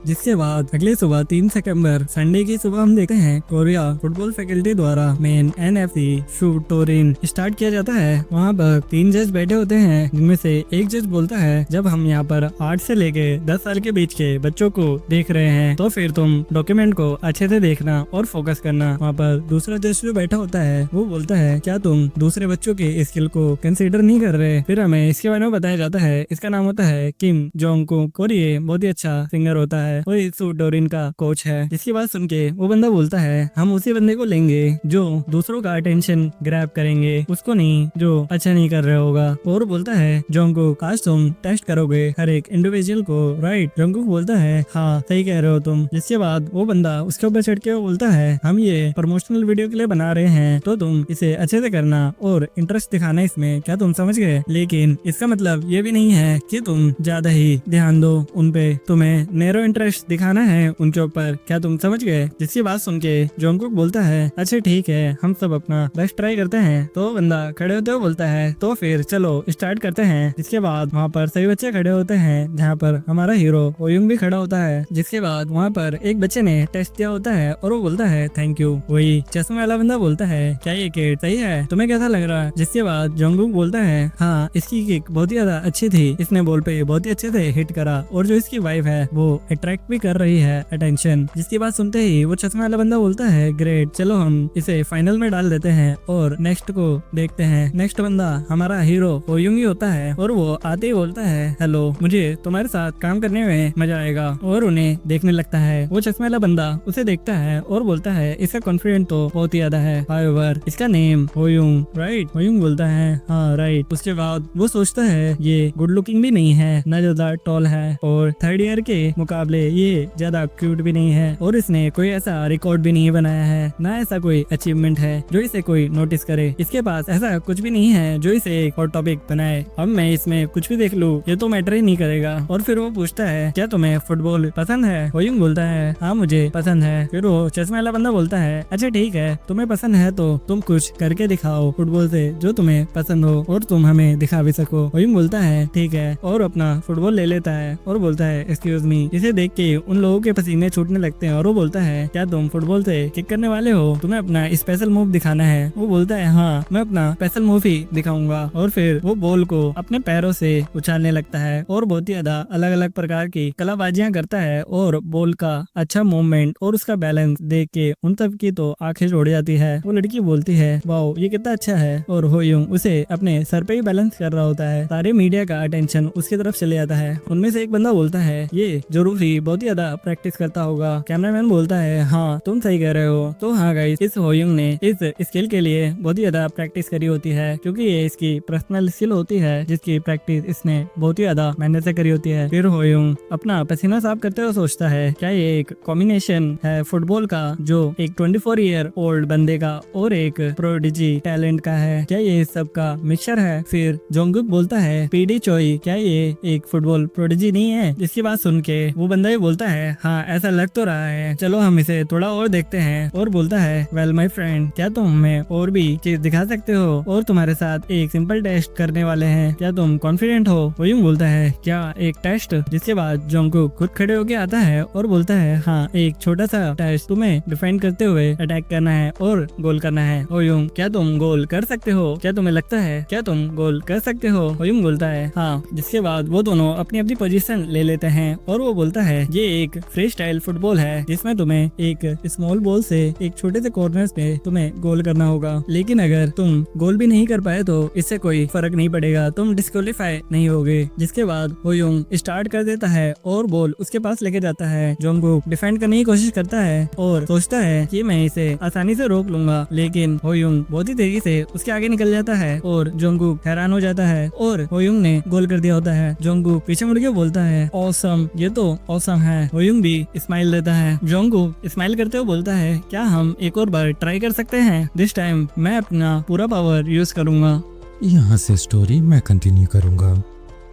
जिसके बाद अगले सुबह 3 सितंबर संडे की सुबह हम देखते हैं कोरिया फुटबॉल फैकल्टी द्वारा main NFC shoot Turin start किया जाता है। वहाँ पर 3 जज बैठे होते हैं, जिनमें से एक जज बोलता है जब हम यहाँ पर 8 से लेके 10 साल के बीच के बच्चों को देख रहे हैं तो फिर तुम डॉक्यूमेंट को अच्छे से देखना और फोकस करना। वहाँ पर दूसरा जज जो बैठा होता है वो बोलता है क्या तुम दूसरे बच्चों के स्किल को कंसिडर नहीं कर रहे। फिर हमें इसके बारे में बताया जाता है, इसका नाम होता है किम जोंगकुक और ये बहुत ही अच्छा सिंगर होता है और इस डोरिन का कोच है। जिसकी बात सुन के वो बंदा बोलता है हम उसी बंदे को लेंगे जो दूसरों का अटेंशन ग्रैब करेंगे, उसको नहीं जो अच्छा नहीं कर रहा होगा। और बोलता है जोंगकुक आज तुम टेस्ट करोगे हर एक इंडिविजुअल को, राइट? जोंगकुक बोलता है हाँ सही कह रहे हो तुम। जिसके बाद वो बंदा उसके ऊपर चढ़ के बोलता है हम ये प्रमोशनल वीडियो के लिए बना रहे हैं तो तुम इसे अच्छे से करना और इंटरेस्ट दिखाना इसमें, क्या तुम समझ गए? लेकिन इसका मतलब ये भी नहीं है कि तुम ज्यादा ही ध्यान दो उन पे, तुम्हें नैरो इंटरेस्ट दिखाना है उनके ऊपर, क्या तुम समझ गए? जिसकी बात सुन के जोंगकुक बोलता है अच्छा ठीक है हम सब अपना बेस्ट ट्राई करते हैं। तो बंदा खड़े होते हुए बोलता है तो फिर चलो स्टार्ट करते हैं। जिसके बाद वहाँ पर सभी बच्चे खड़े होते हैं जहाँ पर हमारा हीरो ओयुंग भी खड़ा होता है। जिसके बाद वहाँ पर एक बच्चे ने टेस्ट दिया होता है और वो बोलता है थैंक यू। वही चश्मे वाला बंदा बोलता है क्या ये किड सही है, तुम्हें कैसा लग रहा है? जिसके बाद जोंगकुक बोलता है हाँ इसकी किक बहुत ही ज्यादा अच्छी थी, इसने बॉल पे बहुत ही अच्छे से हिट करा और जो इसकी वाइफ है वो अट्रैक्ट भी कर रही है अटेंशन। जिसकी बात सुनते ही वो चश्मे वाला बंदा बोलता है ग्रेट, चलो हम इसे फाइनल में डाल देते हैं और नेक्स्ट को देखते हैं। नेक्स्ट बंदा हमारा हीरो ओयुंग ही होता है और वो आते ही बोलता है हेलो मुझे तुम्हारे साथ काम करने में मजा आएगा और उन्हें देखने लगता है। वो चश्मे वाला बंदा उसे देखता है और बोलता है इसका कॉन्फिडेंट तो बहुत ही ज्यादा है, हाउएवर इसका नेम ओयुंग, राइट? ओयुंग बोलता है हाँ राइट। उसके बाद वो सोचता है ये गुड लुकिंग भी नहीं है, ना ज्यादा टॉल है और 3rd ईयर के मुकाबले ये ज्यादा क्यूट भी नहीं है और इसने कोई ऐसा रिकॉर्ड भी नहीं बनाया है, ना ऐसा कोई अचीवमेंट है जो इसे कोई नोटिस करे। इसके पास ऐसा कुछ भी नहीं है जो इसे एक हॉट टॉपिक बनाए। अब मैं इसमें कुछ भी देख लूं ये तो मैटर ही नहीं करेगा। और फिर वो पूछता है क्या तुम्हें फुटबॉल पसंद है? ओयुंग बोलता है हाँ मुझे पसंद है। फिर वो चश्मे वाला बंदा बोलता है अच्छा ठीक है तुम्हें पसंद है तो तुम कुछ करके दिखाओ फुटबॉल से जो तुम्हें पसंद हो और तुम हमें दिखा भी सको। ओयुंग बोलता है ठीक है और अपना फुटबॉल ले लेता है और बोलता है एक्सक्यूज मी। इसे देख के उन लोगों के पसीने छूटने लगते हैं और वो बोलता है क्या तुम फुटबॉल से किक करने वाले हो, तुम्हें अपना स्पेशल मूव दिखाना है? वो बोलता है हाँ मैं अपना स्पेशल मूव ही दिखाऊंगा। और फिर वो बॉल को अपने पैरों से उछालने लगता है और बहुत ही ज्यादा अलग अलग प्रकार की कलाबाजियां करता है और बॉल का अच्छा मूवमेंट और उसका बैलेंस देख के उन सब की तो आंखें जोड़ जाती है। वो लड़की बोलती है वाओ ये कितना अच्छा है और होयुंग उसे अपने सर पे ही बैलेंस कर रहा होता है। सारे मीडिया का अटेंशन उसकी तरफ चले जाता है। उनमें से एक बंदा बोलता है ये जरूर ही बहुत ही ज्यादा प्रैक्टिस करता होगा। कैमरामैन बोलता है हाँ तुम सही कह रहे हो। तो हाँ गाइस इस होयुंग ने इस स्किल के लिए बहुत ही ज्यादा प्रैक्टिस करी होती है क्योंकि ये इसकी पर्सनल स्किल होती है जिसकी प्रैक्टिस इसने बहुत ही ज्यादा मेहनत से करी होती है। फिर होयुंग अपना पसीना साफ करते हुए सोचता है क्या ये एक कॉम्बिनेशन है फुटबॉल का जो एक 24 ईयर ओल्ड बंदे का और एक प्रोडिजी टैलेंट का है, क्या ये सब का मिक्सचर है? फिर जोंगकुक बोलता है पीडी चोई क्या ये एक फुटबॉल प्रोडिजी नहीं है? जिसकी बात सुन के वो बंदा ही बोलता है हाँ ऐसा लग तो रहा है, चलो हम इसे थोड़ा और देखते हैं। और बोलता है वेल माय फ्रेंड क्या तुम हमें और भी चीज दिखा सकते हो और तुम्हारे साथ एक सिंपल टेस्ट करने वाले हैं, क्या तुम कॉन्फिडेंट हो? ओयुंग बोलता है क्या एक टेस्ट? जिसके बाद जोंगकुक खुद खड़े होके आता है और बोलता है हाँ एक छोटा सा टेस्ट, तुम्हें डिफेंड करते हुए अटैक करना है और गोल करना है। ओयुंग क्या तुम गोल कर सकते हो? क्या तुम्हें लगता है क्या तुम गोल कर सकते हो? ओयुंग बोलता है हाँ। जिसके बाद वो दोनों अपनी अपनी पोजीशन ले लेते हैं और वो बोलता है ये एक फ्री स्टाइल फुटबॉल है जिसमें तुम्हें एक स्मॉल बॉल से एक छोटे से कॉर्नर पे तुम्हें गोल करना होगा, लेकिन अगर तुम गोल भी नहीं कर पाए तो इससे कोई फर्क नहीं पड़ेगा, तुम डिस्क्वालीफाई नहीं होगे। जिसके बाद होयुंग स्टार्ट कर देता है और बॉल उसके पास लेके जाता है। जोंगकुक डिफेंड करने की कोशिश करता है और सोचता है कि मैं इसे आसानी से रोक लूंगा, लेकिन होयुंग बहुत ही तेजी से उसके आगे निकल जाता है और जोंगकुक हैरान हो जाता है और होयुंग ने गोल कर दिया होता है। जोंगकुक पीछे मुड़ के बोलता है ऑसम, ये तो ऑसम है। होयुंग भी स्माइल देता है। जोंगकुक स्माइल करते हुए बोलता है क्या हम एक और बार ट्राई कर सकते हैं? दिस टाइम मैं अपना पूरा पावर यूज करूंगा। यहाँ से स्टोरी मैं कंटिन्यू करूंगा।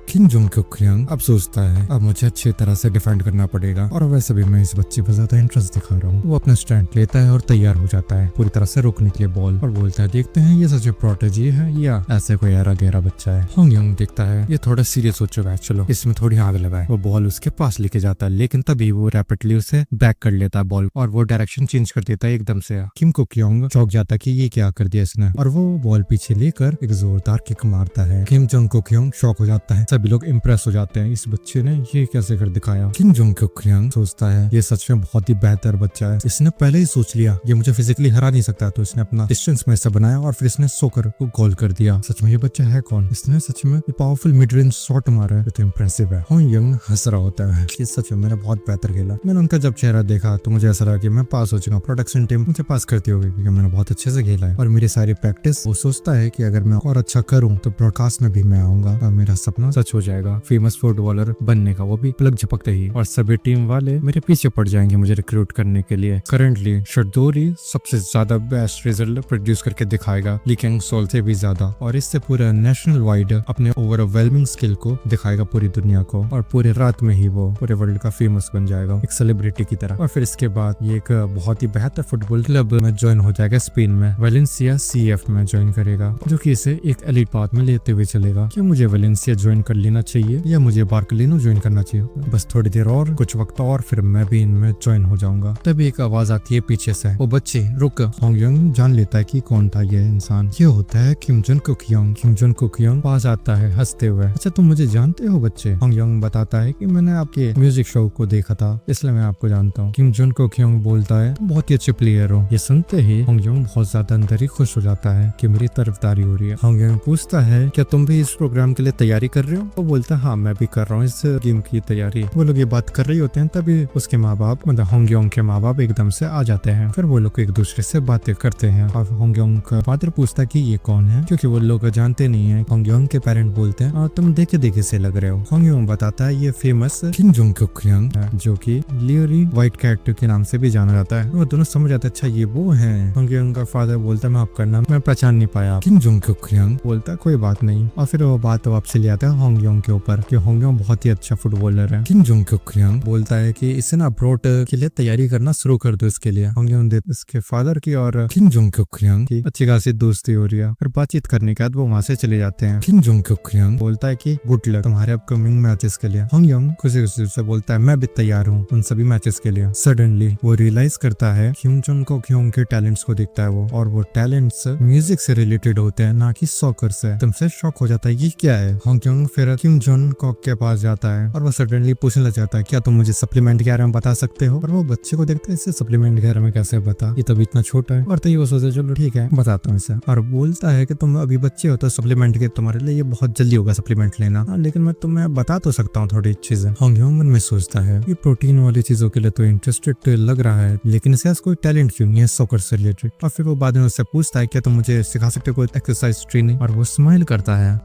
किम जोंग क्योंग अब सोचता है अब मुझे अच्छी तरह से डिफेंड करना पड़ेगा, और वैसे भी मैं इस बच्चे पर ज्यादा इंटरेस्ट दिखा रहा हूँ। वो अपना स्टैंड लेता है और तैयार हो जाता है पूरी तरह से रोकने के लिए बॉल, और बोलता है देखते हैं ये सच में प्रोटेजी है या ऐसे कोई ऐरा गहरा बच्चा है। होंग यंग देखता है ये थोड़ा सीरियस हो चुका है, चलो इसमें थोड़ी आग लगाए। वो बॉल उसके पास लेके जाता है, लेकिन तभी वो रैपिडली उसे बैक कर लेता है बॉल, और वो डायरेक्शन चेंज कर देता है एकदम से। किम कुकियोंग चौंक जाता है कि ये क्या कर दिया इसने, और वो बॉल पीछे लेकर एक जोरदार किक मारता है। किम जोंग कुकियोंग शॉक हो जाता है, सभी लोग इम्प्रेस हो जाते हैं, इस बच्चे ने ये कैसे कर दिखाया। किम जोंग कुकियोंग सोचता है ये सच में बहुत ही बेहतर बच्चा है, इसने पहले ही सोच लिया ये मुझे फिजिकली हरा नहीं सकता, तो इसने अपना डिस्टेंस में ऐसा बनाया और फिर इसने सोकर को गोल कर दिया। सच में ये बच्चा है कौन, इसने सच में पावरफुल मिड रेंज शॉट मारा है, तो इम्प्रेसिव है। होंग यंग हंस रहा होता है कि सच में मैंने बहुत बेहतर खेला। मैंने उनका जब चेहरा देखा तो मुझे ऐसा लगा कि मैं पास हो चुका, प्रोडक्शन टीम मुझे पास करती होगी क्योंकि मैंने बहुत अच्छे से खेला है, और मेरी सारी प्रैक्टिस। वो सोचता है कि अगर मैं और अच्छा करूं तो ब्रॉडकास्ट में भी मैं आऊंगा और मेरा सपना सच हो जाएगा, फेमस फुटबॉलर बनने का, वो भी पलक झपकते ही, और सभी टीम वाले मेरे पीछे पड़ जाएंगे मुझे रिक्रूट करने के लिए। करंटली शटदोरी सबसे ज्यादा बेस्ट रिजल्ट प्रोड्यूस करके दिखाएगा, ली कैंग सोल से भी ज्यादा, और इससे पूरा नेशनल वाइड अपने ओवरवेलमिंग स्किल को दिखाएगा पूरी दुनिया को, और पूरे रात में ही वो पूरे वर्ल्ड का फेमस बन जाएगा एक सेलिब्रिटी की तरह। और फिर इसके बाद ये एक बहुत ही बेहतर फुटबॉल क्लब में ज्वाइन हो जाएगा स्पेन में, वेलेंसिया CF में ज्वाइन करेगा, जो कि इसे एक एलिट पाथ में लेते हुए चलेगा। क्या मुझे वेलेंसिया ज्वाइन कर लेना चाहिए या मुझे बार्कलिनो ज्वाइन करना चाहिए, बस थोड़ी देर और, कुछ वक्त और, फिर मैं भी इनमें ज्वाइन हो जाऊंगा। तभी एक आवाज आती है पीछे से, वो बच्चे रुक। होंग यंग जान लेता है कि कौन था ये इंसान, ये होता है किम जोंग कुकियोंग। किम जोंग कुकियोंग पास आता है हंसते हुए, अच्छा तुम मुझे जानते हो बच्चे। होंग यंग बताता है कि मैंने आपके म्यूजिक शो को देखा था इसलिए मैं आपको जानता हूँ। किम जोंग कुकियोंग बोलता है बहुत ही अच्छे प्लेयर हो। ये सुनते ही होंग यंग बहुत ज्यादा अंदर ही खुश हो जाता है कि मेरी तरफदारी हो रही है। होंग यंग पूछता है क्या तुम भी इस प्रोग्राम के लिए तैयारी कर रहे हो। वो बोलता है हाँ मैं भी कर रहा हूँ इस गेम की तैयारी। वो लोग ये बात कर रहे होते हैं तभी उसके माँ बाप मतलब होंग यंग के माँ बाप एकदम से आ जाते हैं, फिर वो लोग एक दूसरे से बातें करते हैं, और होंग यंग का फादर पूछता है कि ये कौन है, क्योंकि वो लोग जानते नहीं है। होंग यंग के पेरेंट बोलते हैं तुम देखे देखे से लग रहे हो। होंग यंग बताता है ये फेमस किम जोंग कुकियोंग है, जो कि लियोरी व्हाइट कैट के नाम से भी जाना जाता है। वो दोनों समझ जाते अच्छा ये वो है। होंग यंग का फादर बोलता है मैं आपका नाम मैं पहचान नहीं पाया। किम जोंग कुकियोंग बोलता कोई बात नहीं, और फिर वो बात वापस ले आता है होंग यंग के ऊपर कि होंग यंग बहुत ही अच्छा फुटबॉलर है। किम जोंग कुकियोंग बोलता है कि इसे ना अब्रॉड के लिए तैयारी करना शुरू कर दो इसके लिए। होंग यंग इसके फादर की और किम जोंग कुकियोंग की अच्छी खासी दोस्ती हो रही है, और बातचीत करने के बाद वो वहाँ से चले जाते हैं। किम जोंग कुकियोंग बोलता है कि गुड लक तुम्हारे अपकमिंग मैचेस के लिए। होंग यंग खुशी खुशी से बोलता है मैं भी तैयार हूँ उन सभी मैचेस के लिए। सडनली वो रियलाइज करता है किम जोंग कुकियोंग के टैलेंट्स को देखता है वो, और वो टैलेंट्स म्यूजिक से रिलेटेड होते हैं ना कि सॉकर से। तुमसे शॉक हो जाता है ये क्या है। होंग यंग फिर किम जोंग कुक के पास जाता है और वो सडनली पूछने लग जाता है क्या तुम मुझे सप्लीमेंट के बारे में बता सकते हो। और वो बच्चे को देखता है इससे सप्लीमेंट के बारे में कैसे बता, ये तो इतना छोटा है। और तो वो सोचता चलो ठीक है बताता हूँ इसे, और बोलता है कि तुम अभी बच्चे हो तो सप्लीमेंट के तुम्हारे लिए ये बहुत जल्दी होगा सप्लीमेंट लेना, लेकिन मैं तुम्हें बता तो सकता हूँ थोड़ी चीजें। होंग यंग मन में सोचता है ये प्रोटीन वाली चीजों के लिए तो इंटरेस्टेड लग रहा है, लेकिन इसके पास कोई टैलेंट क्यों नहीं है सॉकर से रिलेटेड। और फिर वो बाद में उससे पूछता है क्या तुम मुझे सिखा सकते हो कोई एक्सरसाइज ट्रेनिंग, और वो स्माइल करता है।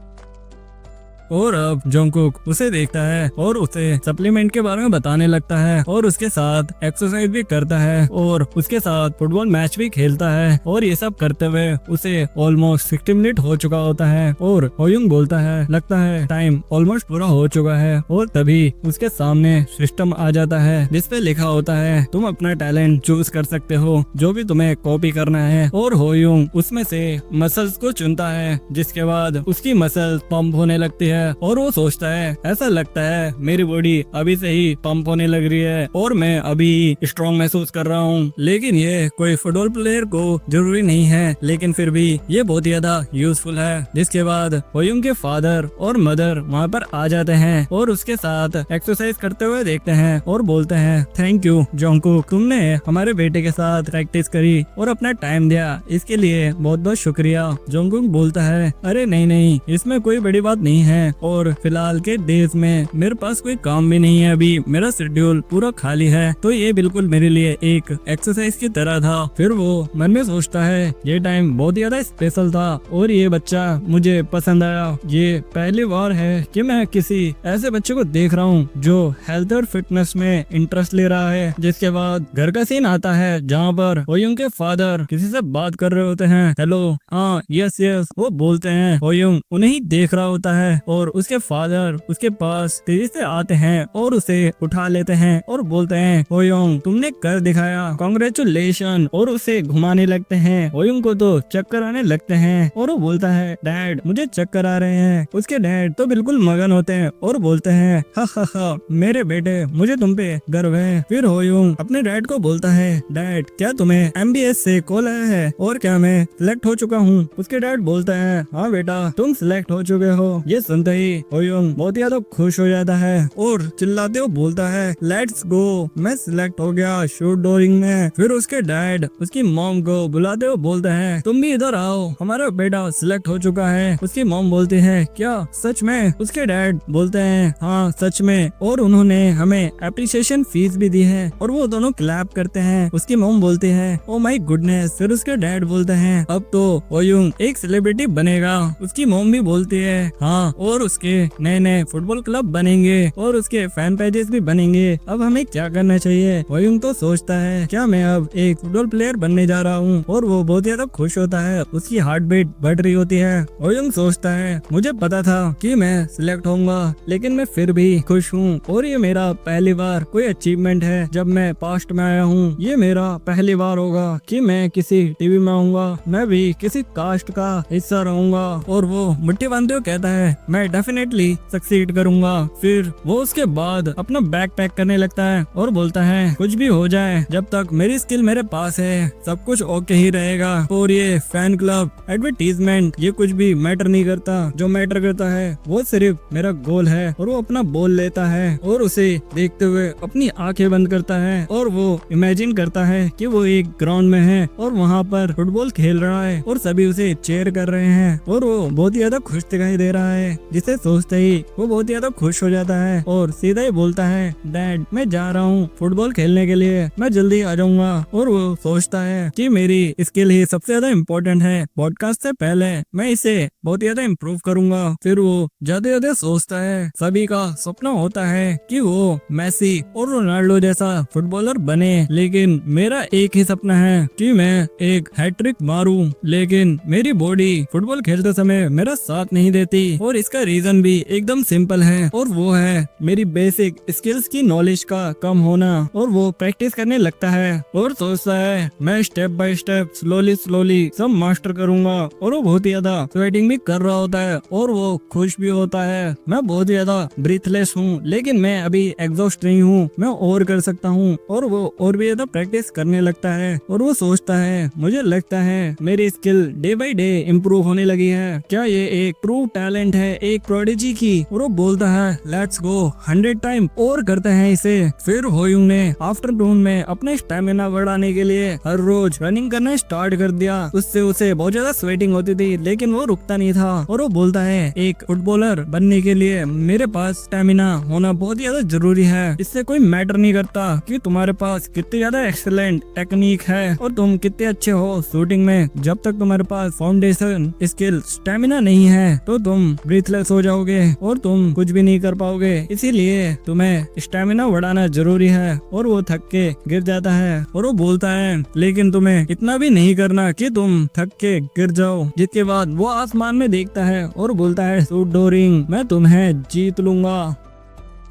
और अब जोंगकुक उसे देखता है और उसे सप्लीमेंट के बारे में बताने लगता है, और उसके साथ एक्सरसाइज भी करता है, और उसके साथ फुटबॉल मैच भी खेलता है। और ये सब करते हुए उसे ऑलमोस्ट 60 मिनट हो चुका होता है, और होयुंग बोलता है लगता है टाइम ऑलमोस्ट पूरा हो चुका है। और तभी उसके सामने सिस्टम आ जाता है जिसपे लिखा होता है तुम अपना टैलेंट चूज कर सकते हो जो भी तुम्हें कॉपी करना है। और होयुंग उसमें से मसल्स को चुनता है, जिसके बाद उसकी मसल्स पंप होने लगती है, और वो सोचता है ऐसा लगता है मेरी बॉडी अभी से ही पंप होने लग रही है और मैं अभी स्ट्रॉन्ग महसूस कर रहा हूँ। लेकिन ये कोई फुटबॉल प्लेयर को जरूरी नहीं है, लेकिन फिर भी ये बहुत ज्यादा यूजफुल है। जिसके बाद होयुंग के फादर और मदर वहाँ पर आ जाते हैं और उसके साथ एक्सरसाइज करते हुए देखते हैं और बोलते हैं थैंक यू जोंगकुक, तुमने हमारे बेटे के साथ प्रैक्टिस करी और अपना टाइम दिया, इसके लिए बहुत बहुत शुक्रिया। जोंगकुक बोलता है अरे नहीं नहीं इसमें कोई बड़ी बात नहीं है, और फिलहाल के डेज में मेरे पास कोई काम भी नहीं है, अभी मेरा शेड्यूल पूरा खाली है, तो ये बिल्कुल मेरे लिए एक एक्सरसाइज की तरह था। फिर वो मन में सोचता है ये टाइम बहुत ज्यादा स्पेशल था और ये बच्चा मुझे पसंद आया। ये पहली बार है कि मैं किसी ऐसे बच्चे को देख रहा हूँ जो हेल्थ और फिटनेस में इंटरेस्ट ले रहा है। जिसके बाद घर का सीन आता है जहाँ पर होयुंग के फादर किसी से बात कर रहे होते हैं। हेलो हाँ यस यस वो बोलते हैं। होयुंग उन्हें ही देख रहा होता है और उसके फादर उसके पास तेजी से आते हैं और उसे उठा लेते हैं और बोलते हैं होयोंग तुमने कर दिखाया, कॉन्ग्रेचुलेशन, और उसे घुमाने लगते हैं। होयोंग को तो चक्कर आने लगते हैं और वो बोलता है डैड मुझे चक्कर आ रहे हैं। उसके डैड तो बिल्कुल मगन होते हैं और बोलते हैं हा हा हा मेरे बेटे मुझे तुम पे गर्व है। फिर होयोंग अपने डैड को बोलता है डैड क्या तुम्हें MBS से कॉल आया है और क्या मैं सिलेक्ट हो चुका हूँ। उसके डैड बोलता है हाँ बेटा तुम सिलेक्ट हो चुके हो। ये सुनते ही होयोंग बहुत ज्यादा खुश हो जाता है और चिल्लाते हुए बोलता है लेट्स गो, मैं सिलेक्ट हो गया शूट डोरिंग में। फिर उसके डैड उसकी मॉम को बुलाते हुए बोलते हैं तुम भी इधर आओ, हमारा बेटा सिलेक्ट हो चुका है। उसकी मॉम बोलती है क्या सच में? उसके डैड बोलते हैं हाँ सच में, और उन्होंने हमें एप्रिसिएशन फीस भी दी है। और वो दोनों क्लैप करते हैं। उसकी मॉम बोलती है ओ माय गुडनेस। फिर उसके डैड बोलते हैं अब तो होयोंग एक सेलिब्रिटी बनेगा। उसकी मॉम भी बोलती है हाँ, और उसके नए नए फुटबॉल क्लब बनेंगे और उसके फैन पेजेस भी बनेंगे। अब हमें क्या करना चाहिए? होयोंग तो सोचता है क्या मैं अब एक फुटबॉल प्लेयर बनने जा रहा हूँ, और वो बहुत ज्यादा खुश होता है। उसकी हार्ट बीट बढ़ रही होती है। होयोंग सोचता है मुझे पता था कि मैं सिलेक्ट होऊंगा, लेकिन मैं फिर भी खुश हूँ और ये मेरा पहली बार कोई अचीवमेंट है। जब मैं पास्ट में आया हूँ ये मेरा पहली बार होगा कि मैं किसी टीवी में आऊंगा, मैं भी किसी कास्ट का हिस्सा रहूंगा। और वो मुट्ठी बांधते हुए कहता है मैं डेफिनेटली सक्सीड करूंगा। फिर वो उसके बाद अपना बैग पैक करने लगता है और बोलता है कुछ भी हो जाए जब तक मेरी स्किल मेरे पास है सब कुछ ओके ही रहेगा। और ये फैन क्लब एडवर्टीजमेंट ये कुछ भी मैटर नहीं करता, जो मैटर करता है वो सिर्फ मेरा गोल है। और वो अपना बॉल लेता है और उसे देखते हुए अपनी आंखें बंद करता है और वो इमेजिन करता है कि वो एक ग्राउंड में है और वहाँ पर फुटबॉल खेल रहा है और सभी उसे चेयर कर रहे हैं और वो बहुत ज्यादा खुश दिखाई दे रहा है। जिसे सोचते ही वो बहुत ज्यादा खुश हो जाता है और सीधा ही बोलता है डैड मैं जा रहा हूँ फुटबॉल खेलने के लिए, मैं जल्दी आ जाऊंगा। और वो सोचता है कि मेरी स्किल ही सबसे ज्यादा इम्पोर्टेंट है, पॉडकास्ट से पहले मैं इसे बहुत ज्यादा इम्प्रूव करूंगा। फिर वो ज्यादा ज्यादा सोचता है। सभी का सपना होता है कि वो मेसी और रोनाल्डो जैसा फुटबॉलर बने, लेकिन मेरा एक ही सपना है कि मैं एक हैट्रिक मारूं। लेकिन मेरी बॉडी फुटबॉल खेलते समय मेरा साथ नहीं देती और इसका रीजन भी एकदम सिंपल है और वो है मेरी बेसिक स्किल्स की नॉलेज का कम होना। और वो प्रैक्टिस करने लगता है और सोचता है मैं स्टेप बाय स्टेप स्लोली सब मास्टर करूंगा। और वो बहुत ज्यादा स्वेटिंग भी कर रहा होता है और वो खुश भी होता है। मैं बहुत ज्यादा ब्रीथलेस हूँ, लेकिन मैं अभी एग्जॉस्ट नहीं हूँ, मैं और कर सकता हूँ। और वो और भी ज्यादा प्रैक्टिस करने लगता है और वो सोचता है मुझे लगता है मेरी skill day by day improve होने लगी है, क्या ये एक ट्रू टैलेंट है एक प्रोडिजी की। और वो बोलता है लेट्स गो 100 टाइम और करते हैं इसे। फिर होयुंग ने आफ्टरनून में अपने स्टेमिना बढ़ाने के लिए हर रोज रनिंग करना स्टार्ट कर दिया। उससे उसे बहुत ज्यादा स्वेटिंग होती थी, लेकिन वो रुकता नहीं था। और वो बोलता है एक फुटबॉलर बनने के लिए मेरे पास स्टेमिना होना बहुत ज्यादा जरूरी है। इससे कोई मैटर नहीं करता कि तुम्हारे पास कितनी ज्यादा एक्सीलेंट टेक्निक है और तुम कितने अच्छे हो शूटिंग में, जब तक तुम्हारे पास फाउंडेशन स्किल स्टेमिना नहीं है तो तुम ब्रीथलेस हो जाओगे और तुम कुछ भी नहीं कर पाओगे। इसीलिए तुम्हें स्टेमिना बढ़ाना जरूरी है। और वो थक के गिर जाता है और वो बोलता है लेकिन तुम्हें इतना भी नहीं करना कि तुम थक के गिर जाओ। जिसके बाद वो आसमान में देखता है और बोलता है शूट डोरिंग मैं तुम्हें जीत लूंगा।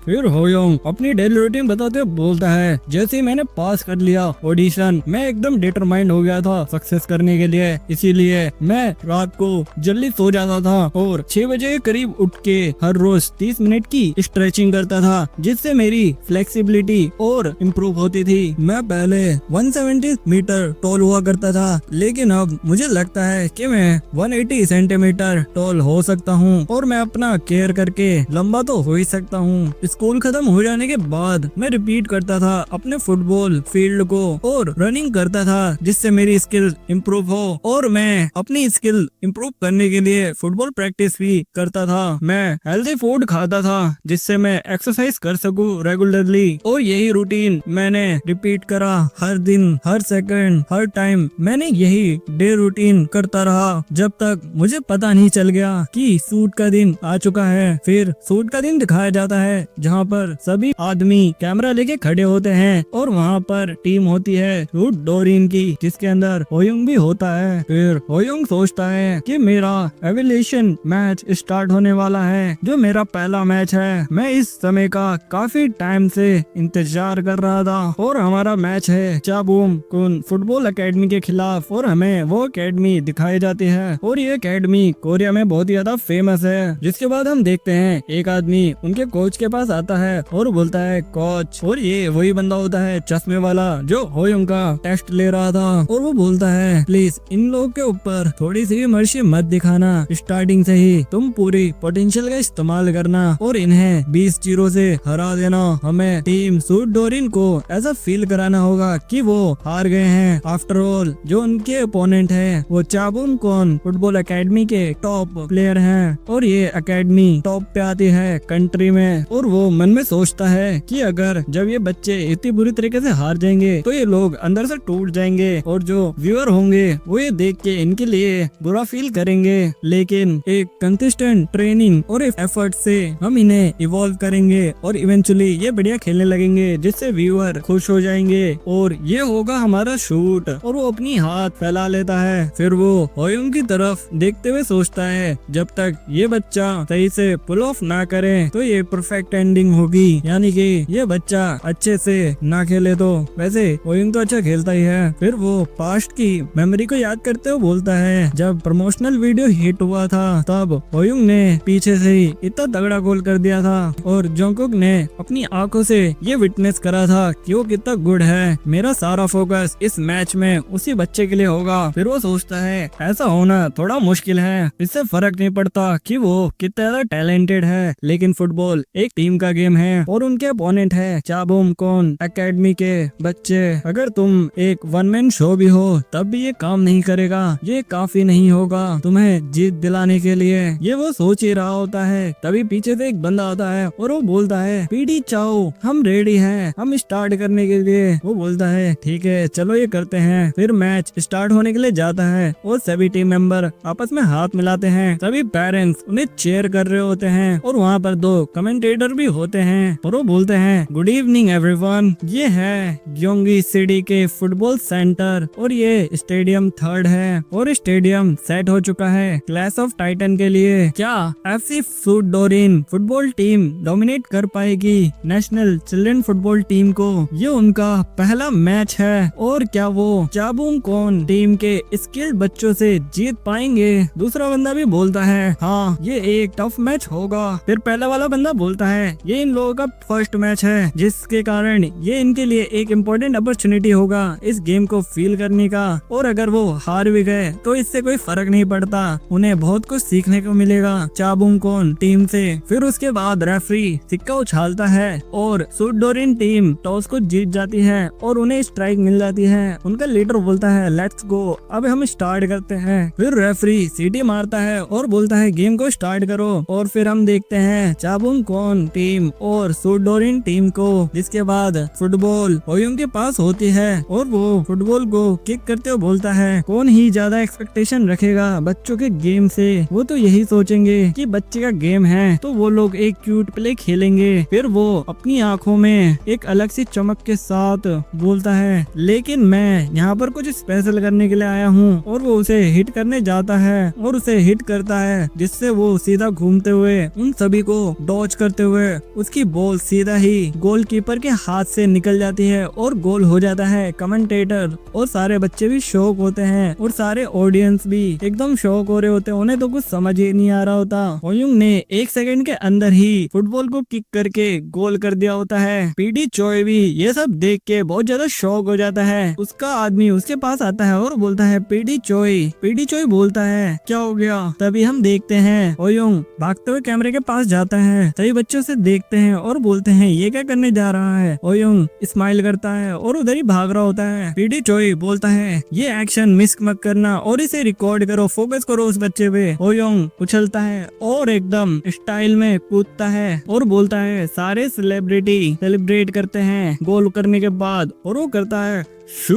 फिर होयोंग अपनी डेली रूटीन बताते बोलता है जैसे ही मैंने पास कर लिया ऑडिशन मैं एकदम डिटरमाइंड हो गया था सक्सेस करने के लिए। इसीलिए मैं रात को जल्दी सो जाता था और 6 बजे के करीब उठ के हर रोज 30 मिनट की स्ट्रेचिंग करता था, जिससे मेरी फ्लेक्सिबिलिटी और इम्प्रूव होती थी। मैं पहले 170 मीटर टॉल हुआ करता था, लेकिन अब मुझे लगता है कि मैं 180 सेंटीमीटर टॉल हो सकता हूँ और मैं अपना केयर करके लंबा तो हो ही सकता हूँ। स्कूल खत्म हो जाने के बाद मैं रिपीट करता था अपने फुटबॉल फील्ड को और रनिंग करता था, जिससे मेरी स्किल इम्प्रूव हो। और मैं अपनी स्किल इम्प्रूव करने के लिए फुटबॉल प्रैक्टिस भी करता था। मैं हेल्दी फूड खाता था जिससे मैं एक्सरसाइज कर सकूं रेगुलरली। और यही रूटीन मैंने रिपीट करा हर दिन, हर सेकंड, हर टाइम। मैंने यही डे रूटीन करता रहा जब तक मुझे पता नहीं चल गया कि शूट का दिन आ चुका है। फिर शूट का दिन दिखाया जाता है जहाँ पर सभी आदमी कैमरा लेके खड़े होते हैं और वहाँ पर टीम होती है रूट डोरिन की, जिसके अंदर होयुंग भी होता है। फिर होयुंग सोचता है कि मेरा एविलेशन मैच स्टार्ट होने वाला है, जो मेरा पहला मैच है। मैं इस समय का काफी टाइम से इंतजार कर रहा था और हमारा मैच है चाबूम कुन फुटबॉल एकेडमी के खिलाफ और हमें वो एकेडमी दिखाई जाती है और ये एकेडमी कोरिया में बहुत ही ज्यादा फेमस है। जिसके बाद हम देखते हैं एक आदमी उनके कोच के पास आता है और बोलता है कोच, और ये वही बंदा होता है चश्मे वाला जो होयुंग का टेस्ट ले रहा था, और वो बोलता है प्लीज इन लोगों के ऊपर थोड़ी सी भी मर्जी मत दिखाना, स्टार्टिंग से ही तुम पूरी पोटेंशियल का इस्तेमाल करना और इन्हें 20-0 से हरा देना। हमें टीम सूट डोरिन को ऐसा फील कराना होगा कि वो हार गए हैं। आफ्टर ऑल जो उनके अपोनेंट है वो चाबूम कौन फुटबॉल एकेडमी के टॉप प्लेयर हैं और ये एकेडमी टॉप पे आती है कंट्री में। और वो मन में सोचता है कि अगर जब ये बच्चे इतनी बुरी तरीके से हार जाएंगे तो ये लोग अंदर से टूट जाएंगे और जो व्यूअर होंगे वो ये देख के इनके लिए बुरा फील करेंगे। लेकिन एक कंसिस्टेंट ट्रेनिंग और एफर्ट से हम इन्हें इवॉल्व करेंगे और इवेंचुअली ये बढ़िया खेलने लगेंगे, जिससे व्यूअर खुश हो जाएंगे और ये होगा हमारा शूट। और वो अपनी हाथ फैला लेता है। फिर वो होयुंग की तरफ देखते हुए सोचता है जब तक ये बच्चा सही से पुल ऑफ ना करे तो ये परफेक्ट एंडिंग होगी, यानी कि ये बच्चा अच्छे से ना खेले तो। वैसे होयुंग तो अच्छा खेलता ही है। फिर वो पास्ट की मेमोरी को याद करते हुए बोलता है जब प्रमोशनल वीडियो हिट हुआ था तब होयुंग ने पीछे से ही इतना तगड़ा गोल कर दिया था और जोंगकुक ने अपनी आंखों से ये विटनेस करा था कि वो कितना गुड है। मेरा सारा फोकस इस मैच में उसी बच्चे के लिए होगा। फिर वो सोचता है ऐसा होना थोड़ा मुश्किल है, इससे फर्क नहीं पड़ता कि वो कितना ज्यादा टैलेंटेड है, लेकिन फुटबॉल एक टीम का गेम है और उनके अपोनेंट है चाबूम कौन एकेडमी के बच्चे। अगर तुम एक वन मैन शो भी हो तब भी ये काम नहीं करेगा, ये काफी नहीं होगा तुम्हें जीत दिलाने के लिए। ये वो सोच ही रहा होता है तभी पीछे से एक बंदा आता है और वो बोलता है पीडी चाओ हम रेडी हैं, हम स्टार्ट करने के लिए। वो बोलता है ठीक है चलो ये करते हैं। फिर मैच स्टार्ट होने के लिए जाता है और सभी टीम मेंबर आपस में हाथ मिलाते हैं। सभी पेरेंट्स उन्हें चेयर कर रहे होते हैं और वहाँ पर 2 कमेंटेटर भी होते हैं और वो बोलते हैं गुड इवनिंग एवरीवन, ये है ग्योंगी सिटी के फुटबॉल सेंटर और ये स्टेडियम 3rd है और स्टेडियम सेट हो चुका है क्लैश ऑफ टाइटन के लिए। क्या FC suit Dorian football team dominate कर पाएगी नेशनल चिल्ड्रन फुटबॉल टीम को? ये उनका पहला मैच है और क्या वो चाबूम कौन टीम के स्किल्ड बच्चों से जीत पाएंगे? दूसरा बंदा भी बोलता है हाँ ये एक टफ मैच होगा। फिर पहला वाला बंदा बोलता है ये इन लोगों का फर्स्ट मैच है, जिसके कारण ये इनके लिए एक इम्पोर्टेंट अपॉर्चुनिटी होगा इस गेम को फील करने का, और अगर वो हार भी गए तो इससे कोई फर्क नहीं पड़ता, उन्हें बहुत कुछ सीखने को मिलेगा चाबूम कौन टीम से। फिर उसके बाद रेफरी सिक्का उछालता है और सूट डोरिन टीम टॉस को जीत जाती है और उन्हें स्ट्राइक मिल जाती है। उनका लीडर बोलता है लेट्स गो, अब हम स्टार्ट करते हैं। फिर रेफरी सीटी मारता है और बोलता है गेम को स्टार्ट करो और फिर हम देखते हैं चाबूम कौन टीम और सूट डोरिन टीम को, जिसके बाद फुटबॉल होयुंग के पास होती है और वो फुटबॉल को किक करते हुए बोलता है कौन ही ज्यादा एक्सपेक्टेशन रखेगा बच्चों के गेम से, वो तो यही सोचेंगे कि बच्चे का गेम है तो वो लोग एक क्यूट प्ले खेलेंगे। फिर वो अपनी आंखों में एक अलग सी चमक के साथ बोलता है लेकिन मैं यहाँ पर कुछ स्पेशल करने के लिए आया हूँ, और वो उसे हिट करने जाता है और उसे हिट करता है जिससे वो सीधा घूमते हुए उन सभी को डॉज करते हुए उसकी बॉल सीधा ही गोलकीपर के हाथ से निकल जाती है और गोल हो जाता है। कमेंटेटर और सारे बच्चे भी शॉक होते हैं और सारे ऑडियंस भी एकदम शॉक हो रहे होते हैं, उन्हें तो कुछ समझ ही नहीं आ रहा होता। होयुंग ने 1 सेकंड के अंदर ही फुटबॉल को किक करके गोल कर दिया होता है। पीडी चोय भी ये सब देख के बहुत ज्यादा शॉक हो जाता है। उसका आदमी उसके पास आता है और बोलता है पीडी चोय बोलता है क्या हो गया? तभी हम देखते हैं होयुंग भागते हुए कैमरे के पास जाता है, सभी बच्चों से देखते हैं और बोलते हैं ये क्या करने जा रहा है? होयुंग स्माइल करता है और उधर ही भाग रहा होता है। पीडी चोय बोलता है ये एक्शन मिस मत करना और इसे रिकॉर्ड करो, फोकस करो उस बच्चे पे। होयुंग उछलता है और एकदम स्टाइल में कूदता है और बोलता है सारे सेलिब्रिटी सेलिब्रेट करते हैं गोल करने के बाद, और वो करता है शू,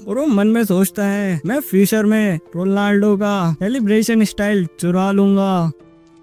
और वो मन में सोचता है मैं फ्यूचर में रोनाल्डो का सेलिब्रेशन स्टाइल चुरा लूंगा।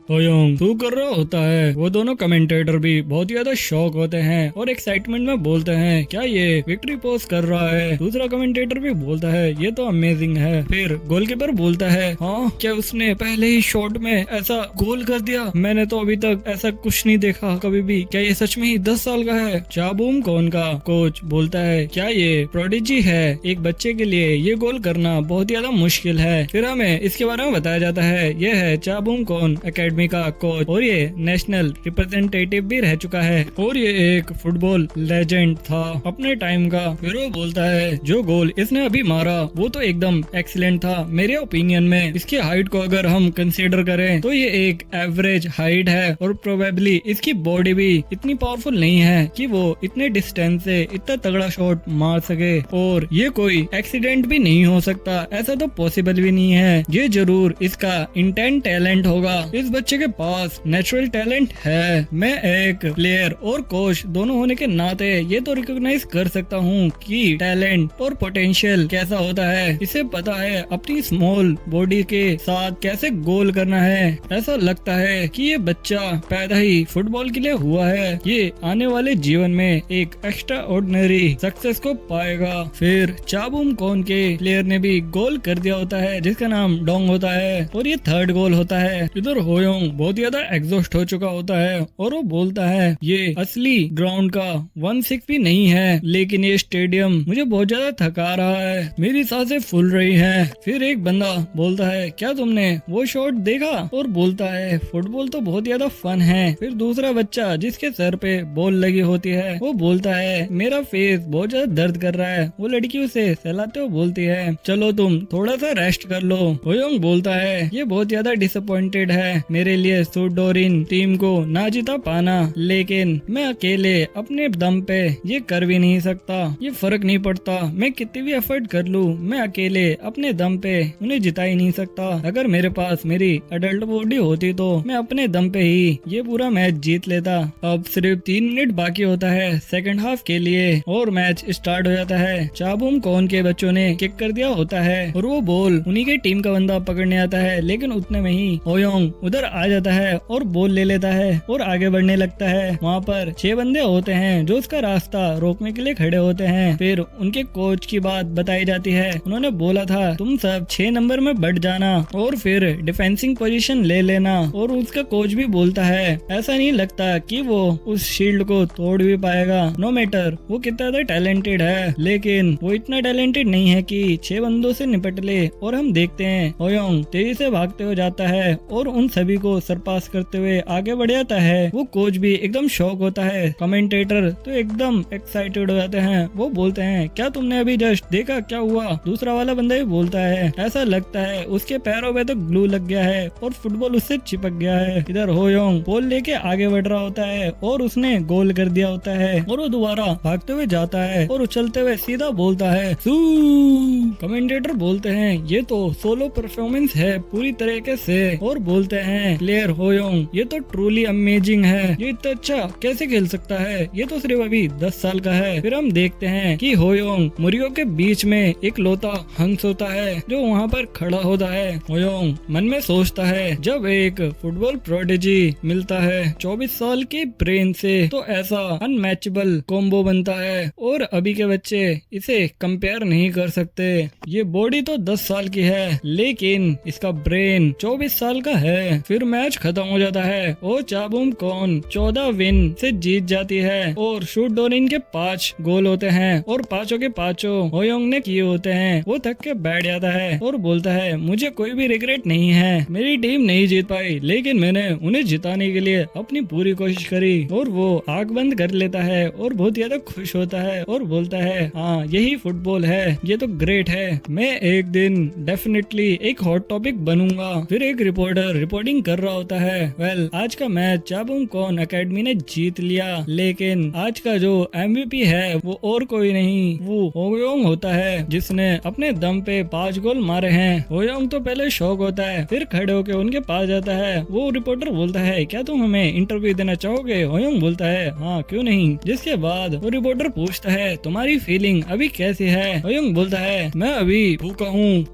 होयोंग तू कर रहा होता है। वो दोनों कमेंटेटर भी बहुत ज्यादा शॉक होते हैं और एक्साइटमेंट में बोलते हैं क्या ये विक्ट्री पोज कर रहा है। दूसरा कमेंटेटर भी बोलता है ये तो अमेजिंग है। फिर गोलकीपर बोलता है हाँ क्या उसने पहले ही शॉट में ऐसा गोल कर दिया, मैंने तो अभी तक ऐसा कुछ नहीं देखा कभी भी, क्या ये सच में ही 10 साल का है। चाबूम कौन का कोच बोलता है क्या ये प्रोडिजी है, एक बच्चे के लिए ये गोल करना बहुत ज्यादा मुश्किल है। फिर हमें इसके बारे में बताया जाता है ये है चाबूम कौन एकेडमी का कोच और ये नेशनल रिप्रेजेंटेटिव भी रह चुका है और ये एक फुटबॉल लेजेंड था अपने टाइम का। फिर वो बोलता है जो गोल इसने अभी मारा वो तो एकदम एक्सीलेंट था मेरे ओपिनियन में। इसकी हाइट को अगर हम कंसीडर करें तो ये एक एवरेज हाइट है और प्रोबेबली इसकी बॉडी भी इतनी पावरफुल नहीं है कि वो इतने डिस्टेंस से इतना तगड़ा शॉट मार सके और ये कोई एक्सीडेंट भी नहीं हो सकता, ऐसा तो पॉसिबल भी नहीं है। ये जरूर इसका इंटेंट टैलेंट होगा, इस बच्चे के पास नेचुरल टैलेंट है। मैं एक प्लेयर और कोच दोनों होने के नाते ये तो रिकॉग्नाइज कर सकता हूँ कि टैलेंट और पोटेंशियल कैसा होता है। इसे पता है अपनी स्मॉल बॉडी के साथ कैसे गोल करना है। ऐसा लगता है कि ये बच्चा पैदा ही फुटबॉल के लिए हुआ है, ये आने वाले जीवन में एक एक्स्ट्रा ऑर्डिनरी सक्सेस को पाएगा। फिर चाबूम कौन के प्लेयर ने भी गोल कर दिया होता है जिसका नाम डोंग होता है और ये थर्ड गोल होता है। इधर होयोंग बहुत ज्यादा एग्जॉस्ट हो चुका होता है और वो बोलता है ये असली ग्राउंड का 1/6 भी नहीं है लेकिन ये स्टेडियम मुझे बहुत ज्यादा थका रहा है, मेरी सांसें फूल रही है। फिर एक बंदा बोलता है क्या तुमने वो शॉट देखा और बोलता है फुटबॉल तो बहुत ज्यादा फन है। फिर दूसरा बच्चा जिसके सर पे बॉल लगी होती है वो बोलता है मेरा फेस बहुत ज्यादा दर्द कर रहा है। वो लड़की उसे सहलाते हुए बोलती है चलो तुम थोड़ा सा रेस्ट कर लो। होयोंग बोलता है ये बहुत ज्यादा डिसअपॉइंटेड है मेरे लिए सुडोरिन टीम को ना जीता पाना, लेकिन मैं अकेले अपने दम पे ये कर भी नहीं सकता, ये फर्क नहीं पड़ता मैं कितनी भी एफर्ट कर लूं, मैं अकेले अपने दम पे उन्हें जिता ही नहीं सकता। अगर मेरे पास मेरी अडल्ट बॉडी होती तो मैं अपने दम पे ही ये पूरा मैच जीत लेता। अब सिर्फ 3 मिनट बाकी होता है सेकंड हाफ के लिए और मैच स्टार्ट हो जाता है। चाबूम कौन के बच्चों ने किक कर दिया होता है और वो बॉल उन्हीं के टीम का बंदा पकड़ने आता है, लेकिन उतने में ही होयोंग उधर आ जाता है और बॉल ले लेता है और आगे बढ़ने लगता है। वहाँ पर 6 बंदे होते हैं जो उसका रास्ता रोकने के लिए खड़े होते हैं। फिर उनके कोच की बात बताई जाती है, उन्होंने बोला था तुम सब 6 नंबर में बढ़ जाना और फिर डिफेंसिंग पोजीशन ले लेना। और उसका कोच भी बोलता है ऐसा नहीं लगता कि वो उस शील्ड को तोड़ भी पाएगा, नो मैटर वो कितना ज्यादा टैलेंटेड है, लेकिन वो इतना टैलेंटेड नहीं है कि 6 बंदों से निपट ले। और हम देखते हैं होयोंग तेजी से भागते हुए जाता है और उन सभी को सरपास करते हुए आगे बढ़ जाता है। वो कोच भी एकदम शॉक होता है, कमेंटेटर तो एकदम एक्साइटेड हो जाते हैं। वो बोलते हैं क्या तुमने अभी जस्ट देखा क्या हुआ। दूसरा वाला बंदा भी बोलता है ऐसा लगता है उसके पैरों पे तो ग्लू लग गया है और फुटबॉल उससे चिपक गया है। इधर होयोंग बॉल लेके आगे बढ़ रहा होता है और उसने गोल कर दिया होता है और वो दोबारा भागते हुए जाता है और उछलते हुए सीधा बोलता है सू। कमेंटेटर बोलते हैं ये तो सोलो परफॉर्मेंस है पूरी तरीके से और बोलते हैं प्लेयर होयोंग ये तो ट्रूली अमेजिंग है, ये इतना अच्छा कैसे खेल सकता है, ये तो सिर्फ अभी 10 साल का है। फिर हम देखते हैं कि होयोंग मुर्गियों के बीच में एक लोता हंस होता है जो वहाँ पर खड़ा होता है। होयोंग मन में सोचता है जब एक फुटबॉल प्रोडिजी मिलता है 24 साल के ब्रेन से तो ऐसा अनमैचेबल कॉम्बो बनता है और अभी के बच्चे इसे कंपेयर नहीं कर सकते। ये बॉडी तो 10 साल की है लेकिन इसका ब्रेन 24 साल का है। फिर मैच खत्म हो जाता है और चाबूम कौन 14 विन से जीत जाती है और शूडोरिन के 5 गोल होते हैं और पांचों के पांचों होयोंग ने किए होते हैं। वो थक के बैठ जाता है और बोलता है मुझे कोई भी रिग्रेट नहीं है, मेरी टीम नहीं जीत पाई लेकिन मैंने उन्हें जिताने के लिए अपनी पूरी कोशिश करी। और वो आंख बंद कर लेता है और बहुत ज्यादा खुश होता है और बोलता है हाँ यही फुटबॉल है, ये तो ग्रेट है, मैं एक दिन डेफिनेटली एक हॉट टॉपिक बनूंगा। फिर एक रिपोर्टर रिपोर्टिंग कर रहा होता है आज का मैच चाबूम कौन एकेडमी ने जीत लिया, लेकिन आज का जो MVP है वो और कोई नहीं वो होयोंग होता है जिसने अपने दम पे 5 गोल मारे हैं। होयोंग तो पहले शॉक होता है, फिर खड़े होके उनके पास जाता है। वो रिपोर्टर बोलता है क्या तुम हमें इंटरव्यू देना चाहोगे। होयोंग बोलता है हाँ क्यों नहीं। जिसके बाद वो रिपोर्टर पूछता है तुम्हारी फीलिंग अभी कैसी है। होयोंग बोलता है मैं अभी भूखा हूँ।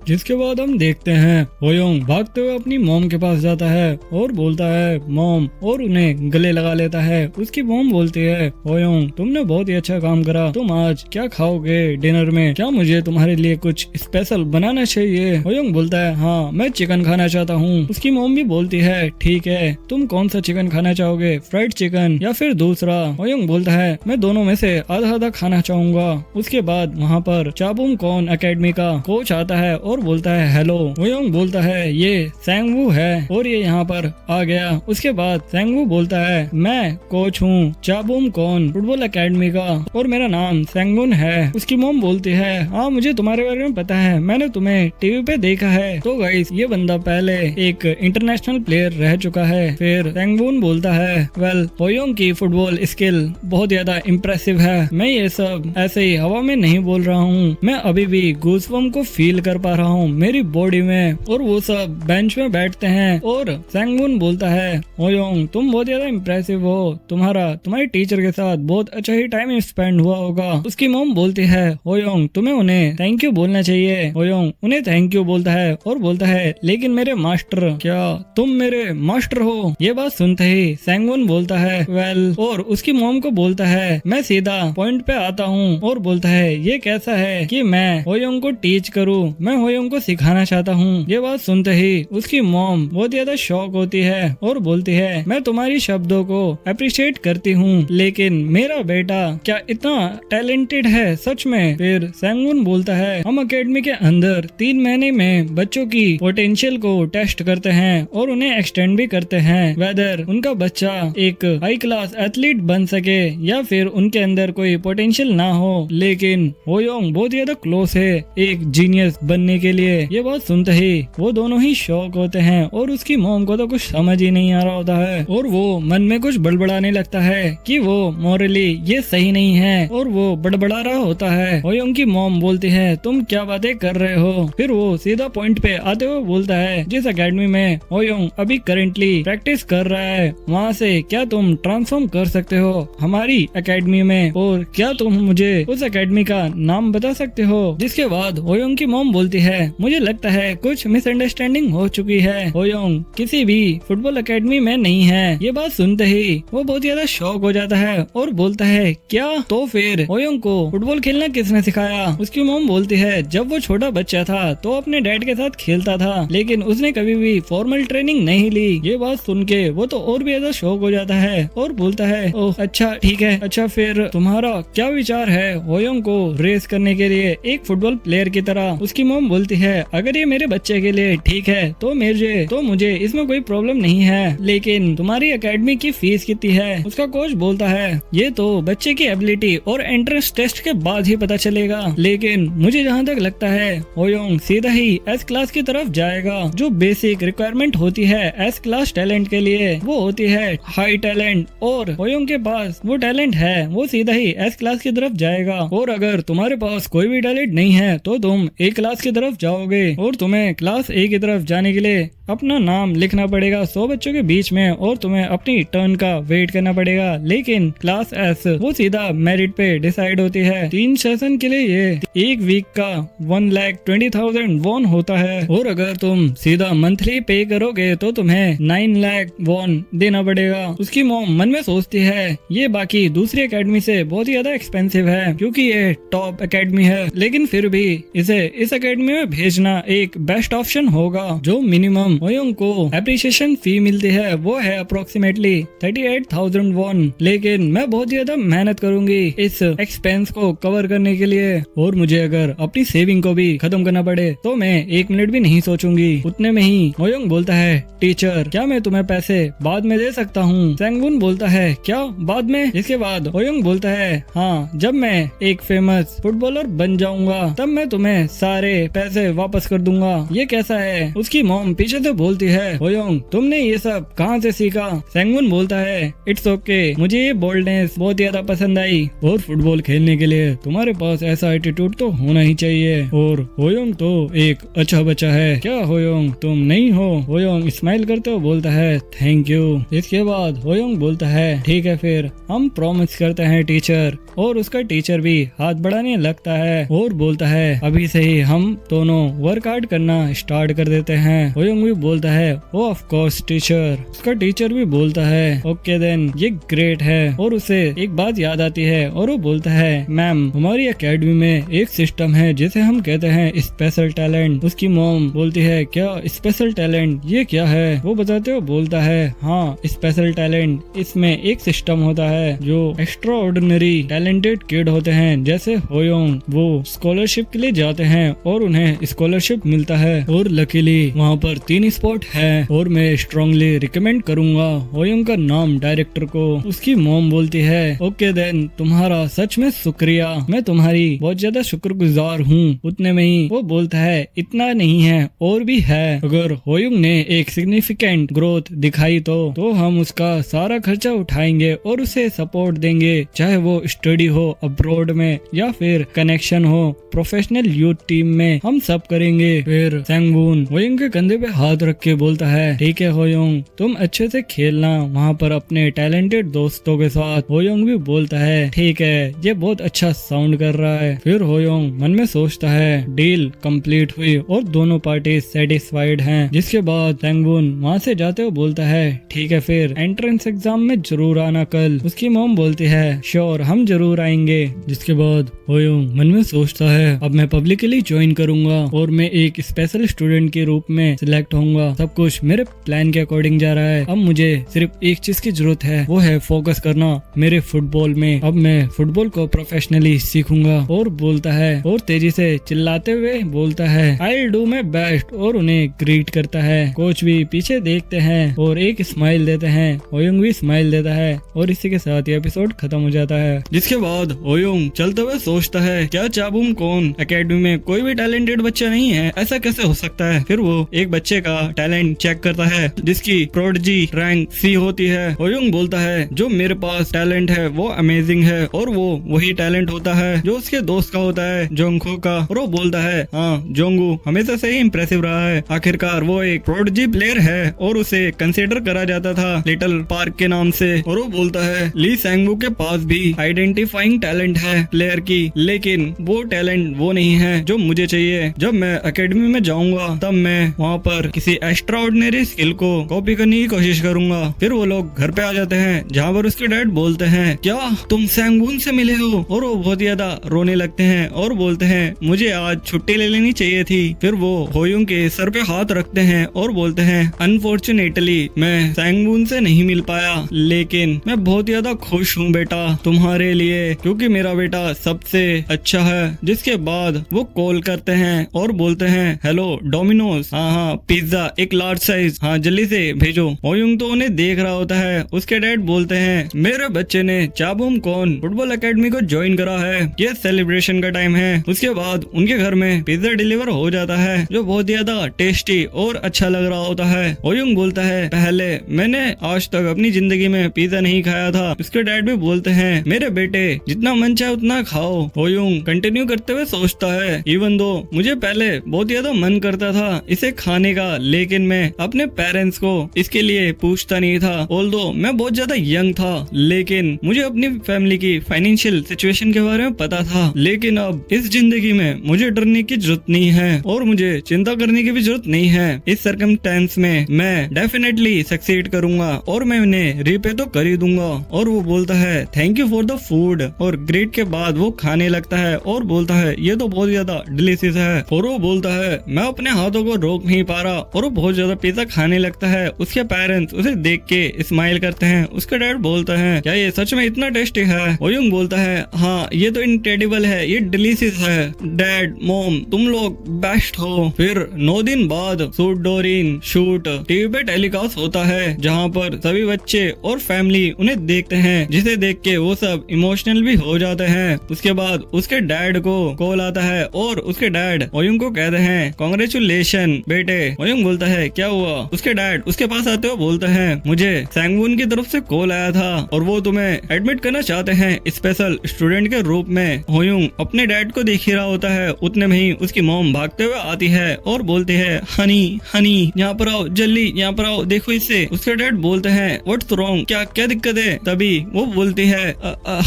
जिसके बाद हम देखते हैं होयोंग भागते हुए अपनी मॉम के पास जाता है और बोलता है मॉम, और उन्हें गले लगा लेता है। उसकी मॉम बोलती है होयोंग तुमने बहुत ही अच्छा काम करा, तुम आज क्या खाओगे डिनर में, क्या मुझे तुम्हारे लिए कुछ स्पेशल बनाना चाहिए? होयोंग बोलता है हाँ मैं चिकन खाना चाहता हूँ। उसकी मॉम भी बोलती है ठीक है, तुम कौन सा चिकन खाना चाहोगे, फ्राइड चिकन या फिर दूसरा? होयोंग बोलता है मैं दोनों में से आधा आधा खाना चाहूंगा। उसके बाद वहाँ पर चाबुम कॉन एकेडमी का कोच आता है और बोलता है हेलो। होयोंग बोलता है ये सैंगवू है और ये यहाँ पर आ गया। उसके बाद सैंगवू बोलता है मैं कोच हूँ चाबुम कॉन फुटबॉल एकेडमी का और मेरा नाम सैंगवून है। उसकी मॉम बोलती है हाँ मुझे तुम्हारे बारे में पता है, मैंने तुम्हें टीवी पे देखा है। तो गाइस ये बंदा पहले एक इंटरनेशनल प्लेयर रह चुका है। फिर सैंगवून बोलता है वेल होयोंग की फुटबॉल स्किल बहुत ज्यादा इम्प्रेसिव है, मैं ये सब ऐसे ही हवा में नहीं बोल रहा हूँ, मैं अभी भी गूज़बम्प को फील कर पा रहा हूँ मेरी बॉडी में। और वो सब बेंच में बैठते हैं और सैंगवून बोलता है होयोंग तुम बहुत ज्यादा इम्प्रेसिव हो, तुम्हारे टीचर के साथ बहुत अच्छा ही टाइम स्पेंड हुआ होगा। उसकी मॉम बोलती है होयोंग तुम्हें उन्हें थैंक यू बोलना चाहिए। होयोंग उन्हें थैंक यू बोलता है और बोलता है लेकिन मेरे मास्टर, क्या तुम मेरे मास्टर हो? ये बात सुनते ही सैंगवून बोलता है वेल, और उसकी मॉम को बोलता है मैं सीधा पॉइंट पे आता हूँ और बोलता है ये कैसा है कि मैं होयोंग को टीच करूँ, मैं होयोंग को सिखाना चाहता हूँ। ये बात सुनते ही उसकी मॉम बहुत ज्यादा शॉक होती है और बोलती है मैं तुम्हारी शब्दों को अप्रिशिएट करती हूँ, लेकिन मेरा बेटा क्या इतना टैलेंटेड है सच में? फिर सैंगवून बोलता है हम एकेडमी के अंदर 3 महीने में बच्चों की पोटेंशियल को टेस्ट करते हैं और उन्हें एक्सटेंड भी करते हैं, वेदर उनका बच्चा एक हाई क्लास एथलीट बन सके या फिर उनके अंदर कोई पोटेंशियल ना हो। लेकिन होयोंग बहुत ज्यादा क्लोज है एक जीनियस बनने के लिए। ये बात सुनते ही वो दोनों ही शॉक होते हैं और उसकी मॉम को तो कुछ समझ ही नहीं आ रहा होता है और वो मन में कुछ बड़बड़ाने लगता है कि वो मॉरली ये सही नहीं है और वो बड़बड़ा रहा होता है। होयोंग की मॉम बोलती है तुम क्या बातें कर रहे हो? फिर वो सीधा पॉइंट पे आते हुए बोलता है जिस एकेडमी में होयोंग अभी करेंटली प्रैक्टिस कर रहा है वहाँ से क्या तुम ट्रांसफॉर्म कर सकते हो हमारी एकेडमी में, और क्या तुम मुझे उस एकेडमी का नाम बता सकते हो? जिसके बाद होयोंग की मॉम बोलती है मुझे लगता है कुछ मिसअंडरस्टैंडिंग हो चुकी है, होयोंग किसी भी फुटबॉल एकेडमी में नहीं है। ये बात सुनते ही वो बहुत ज्यादा शॉक हो जाता है और बोलता है क्या? तो फिर होयोंग को फुटबॉल खेलना किसने सिखाया? उसकी मॉम बोलती है जब वो छोटा बच्चा था तो अपने डैड के साथ खेलता था, लेकिन उसने कभी भी फॉर्मल ट्रेनिंग नहीं ली। ये बात सुन के वो तो और भी ज्यादा शॉक हो जाता है और बोलता है ओह अच्छा ठीक है, अच्छा फिर तुम्हारा क्या विचार है होयोंग को रेस करने के लिए एक फुटबॉल प्लेयर की तरह? उसकी मॉम बोलती है अगर ये मेरे बच्चे के लिए ठीक है तो मुझे इसमें कोई प्रॉब्लम नहीं है, लेकिन तुम्हारी एकेडमी की फीस कितनी है? उसका कोच बोलता है ये तो बच्चे की एबिलिटी और एंट्रेंस टेस्ट के बाद ही पता चलेगा, लेकिन मुझे जहाँ तक लगता है होयोंग सीधा ही एस क्लास की तरफ जाएगा। जो बेसिक रिक्वायरमेंट होती है एस क्लास टैलेंट के लिए वो होती है हाई टैलेंट, और होयोंग के पास वो टैलेंट है, वो सीधा ही एस क्लास की तरफ जाएगा। और अगर तुम्हारे पास कोई भी टैलेंट नहीं है तो तुम ए क्लास की तरफ जाओगे और तुम्हें क्लास ए की तरफ जाने के लिए अपना नाम लिखना पड़ेगा 100 बच्चों के बीच में और तुम्हें अपनी टर्न का वेट करना पड़ेगा। लेकिन क्लास एस वो सीधा मेरिट पे डिसाइड होती है। 3 सेशन के लिए ये 1 वीक का 1,20,000 वॉन होता है, और अगर तुम सीधा मंथली पे करोगे तो तुम्हें 9 लाख वॉन देना पड़ेगा। उसकी मॉम मन में सोचती है ये बाकी दूसरी एकेडमी से बहुत ही ज्यादा एक्सपेंसिव है क्योंकि ये टॉप एकेडमी है, लेकिन फिर भी इसे इस एकेडमी में भेजना एक बेस्ट ऑप्शन होगा। जो मिनिमम होयोंग को एप्रिसिएशन फी मिलती है वो है अप्रोक्सीमेटली 38,000 वॉन, लेकिन मैं बहुत ज्यादा मेहनत करूंगी इस एक्सपेंस को कवर करने के लिए, और मुझे अगर अपनी सेविंग को भी खत्म करना पड़े तो मैं 1 मिनट भी नहीं सोचूंगी। उतने में ही होयोंग बोलता है टीचर क्या मैं तुम्हें पैसे बाद में दे सकता हूँ? सैंगवून बोलता है क्या बाद में? इसके बाद होयोंग बोलता है हाँ जब मैं एक फेमस फुटबॉलर बन जाऊंगा तब मैं तुम्हें सारे पैसे वापस कर दूंगा। ये कैसा है? उसकी मॉम पीछे से बोलती है होयोंग तुमने ये सब कहाँ से सीखा? सैंगवून बोलता है इट्स ओके, मुझे ये बोल्डनेस बहुत ज्यादा पसंद आई, और फुटबॉल खेलने के लिए तुम्हारे पास ऐसा एटीट्यूड तो होना ही चाहिए, और होयोंग तो एक अच्छा बच्चा है, क्या होयोंग तुम नहीं हो? होयोंग स्माइल करते हुए बोलता है थैंक यू। इसके बाद होयोंग बोलता है ठीक है फिर हम प्रॉमिस करते हैं टीचर, और उसका टीचर भी हाथ बढ़ाने लगता है और बोलता है अभी से ही हम तो दोनों वर्कआउट करना स्टार्ट कर देते हैं। होयोंग भी बोलता है ओ ऑफ कोर्स टीचर। उसका टीचर भी बोलता है ओके देन, ये ग्रेट है। और उसे एक बात याद आती है और वो बोलता है मैम हमारी एकेडमी में एक सिस्टम है जिसे हम कहते हैं स्पेशल टैलेंट। उसकी मॉम बोलती है क्या स्पेशल टैलेंट, ये क्या है? वो बताते हुए बोलता है हाँ स्पेशल टैलेंट, इसमें एक सिस्टम होता है जो एक्स्ट्रा ऑर्डिनरी टैलेंटेड किड होते हैं जैसे होयोंग, वो स्कॉलरशिप के लिए जाते हैं और उन्हें स्कॉलरशिप मिलता है। और लकीली वहाँ पर 3 स्पॉट है और मैं स्ट्रांगली रिकमेंड करूंगा होयोंग का नाम डायरेक्टर को। उसकी मॉम बोलती है ओके देन, तुम्हारा सच में शुक्रिया, मैं तुम्हारी बहुत ज्यादा शुक्रगुजार हूँ। उतने में ही वो बोलता है इतना नहीं है और भी है, अगर होयोंग ने एक सिग्निफिकेंट ग्रोथ दिखाई तो हम उसका सारा खर्चा उठाएंगे और उसे सपोर्ट देंगे, चाहे वो स्टडी हो अब्रॉड में या फिर कनेक्शन हो प्रोफेशनल यूथ टीम में, हम सब करेंगे। फिर सैंगवून होयोंग के कंधे पे हाथ रख के बोलता है ठीक है होयोंग, तुम अच्छे से खेलना वहाँ पर अपने टैलेंटेड दोस्तों के साथ। होयोंग भी बोलता है ठीक है, ये बहुत अच्छा साउंड कर रहा है। फिर होयोंग मन में सोचता है डील कंप्लीट हुई और दोनों पार्टी सेटिस्फाइड हैं। जिसके बाद सैंगवून वहाँ से जाते हुए बोलता है ठीक है फिर एंट्रेंस एग्जाम में जरूर आना कल। उसकी मॉम बोलती है श्योर हम जरूर आएंगे। जिसके बाद होयोंग मन में सोचता है अब मैं पब्लिकली ज्वाइन करूंगा और मैं एक स्पेशल स्टूडेंट के रूप में सिलेक्ट होऊंगा। सब कुछ मेरे प्लान के अकॉर्डिंग जा रहा है। अब मुझे सिर्फ एक चीज की जरूरत है, वो है फोकस करना मेरे फुटबॉल में। अब मैं फुटबॉल को प्रोफेशनली सीखूंगा। और बोलता है और तेजी से चिल्लाते हुए बोलता है I will do my best और उन्हें ग्रीट करता है। कोच भी पीछे देखते हैं और एक स्माइल देते हैं। होयोंग भी स्माइल देता है और इसी के साथ ये एपिसोड खत्म हो जाता है। जिसके बाद होयोंग चलते हुए सोचता है क्या चाबूम कौन एकेडमी में कोई भी टैलेंटेड बच्चा नहीं है, ऐसा कैसे हो सकता है? फिर वो एक बच्चे का टैलेंट चेक करता है जिसकी प्रोडिजी रैंक C होती है। होयोंग बोलता है जो मेरे पास टैलेंट है वो अमेजिंग है और वो वही टैलेंट होता है जो उसके दोस्त का होता है जोंगखो का। और वो बोलता है हाँ जोंगू हमेशा से ही इम्प्रेसिव रहा है, आखिरकार वो एक प्रोडिजी प्लेयर है और उसे कंसिडर करा जाता था लिटिल पार्क के नाम से। और वो बोलता है ली सैंगवू के पास भी आइडेंटिफाइंग टैलेंट है प्लेयर की, लेकिन वो टैलेंट वो नहीं है जो मुझे चाहिए। जब मैं एकेडमी में जाऊंगा तब मैं वहाँ पर किसी एक्स्ट्रा ऑर्डिनरी स्किल को कॉपी करने की कोशिश करूंगा। फिर वो लोग घर पे आ जाते हैं जहाँ पर उसके डैड बोलते हैं क्या तुम सैंगवून से मिले हो? और वो बहुत ज्यादा रोने लगते हैं और बोलते हैं मुझे आज छुट्टी ले लेनी चाहिए थी। फिर वो होयोंग के सर पे हाथ रखते हैं और बोलते हैं अनफॉर्चुनेटली मैं सैंगवून से नहीं मिल पाया, लेकिन मैं बहुत ज्यादा खुश हूँ बेटा तुम्हारे लिए, क्योंकि मेरा बेटा सबसे अच्छा है। जिसके बाद वो कॉल करते हैं और बोलते हैं हेलो डोमिनोज, हाँ पिज्जा एक लार्ज साइज, हाँ जल्दी से भेजो। होयोंग तो उन्हें देख रहा होता है। उसके डैड बोलते हैं मेरे बच्चे ने चाबूम कौन फुटबॉल एकेडमी को ज्वाइन करा है, ये सेलिब्रेशन का टाइम है। उसके बाद उनके घर में पिज्जा डिलीवर हो जाता है जो बहुत ज्यादा टेस्टी और अच्छा लग रहा होता है। होयोंग बोलता है पहले मैंने आज तक अपनी जिंदगी में पिज्जा नहीं खाया था। उसके डैड भी बोलते हैं मेरे बेटे जितना मन चाहे उतना खाओ। होयोंग कंटिन्यू करते हुए सोचता है इवन दो मुझे पहले बहुत ज्यादा मन करता था इसे खाने का, लेकिन मैं अपने पेरेंट्स को इसके लिए पूछता नहीं था। ऑल्दो मैं बहुत ज्यादा यंग था, लेकिन मुझे अपनी फैमिली की फाइनेंशियल सिचुएशन के बारे में पता था। लेकिन अब इस जिंदगी में मुझे डरने की जरूरत नहीं है और मुझे चिंता करने की भी जरूरत नहीं है। इस सर्कमस्टेंस में मैं डेफिनेटली सक्सीड करूंगा और मैं उन्हें रीपे तो कर ही दूंगा। और वो बोलता है thank you for the food और ग्रेट के बाद वो खाने लगता है और बोलता है ये तो बहुत ज्यादा डिलीशियस है। और वो बोलता है मैं अपने हाथों को रोक नहीं पा रहा और वो बहुत ज्यादा पिज्जा खाने लगता है। उसके पेरेंट्स उसे देख के स्माइल करते हैं। उसका डैड बोलता है क्या ये सच में इतना टेस्टी है? होयोंग बोलता है हाँ ये तो इनक्रेडिबल है, ये डिलीशियस है। डैड मॉम तुम लोग बेस्ट हो। फिर 9 दिन बाद सूट डोरिन शूट टीवी पे टेलीकास्ट होता है जहाँ पर सभी बच्चे और फैमिली उन्हें देखते हैं, जिसे देख के वो सब इमोशनल भी हो जाते हैं। उसके बाद उसके डैड को कॉल आता है और उसके डैड होयोंग को कहते हैं कांग्रेचुलेशन बेटे। होयोंग बोलता है क्या हुआ? उसके डैड उसके पास आते हुए बोलते हैं मुझे सैंगवून की तरफ से कॉल आया था और वो तुम्हें एडमिट करना चाहते हैं स्पेशल स्टूडेंट के रूप में। होयोंग अपने डैड को देख ही रहा होता है। उतने में ही उसकी मॉम भागते हुए आती है और बोलती है हनी हनी यहाँ पर आओ, जल्दी यहाँ पर आओ, देखो इसे। उसके डैड बोलते हैं व्हाट्स रॉन्ग, क्या क्या दिक्कत है? तभी वो बोलती है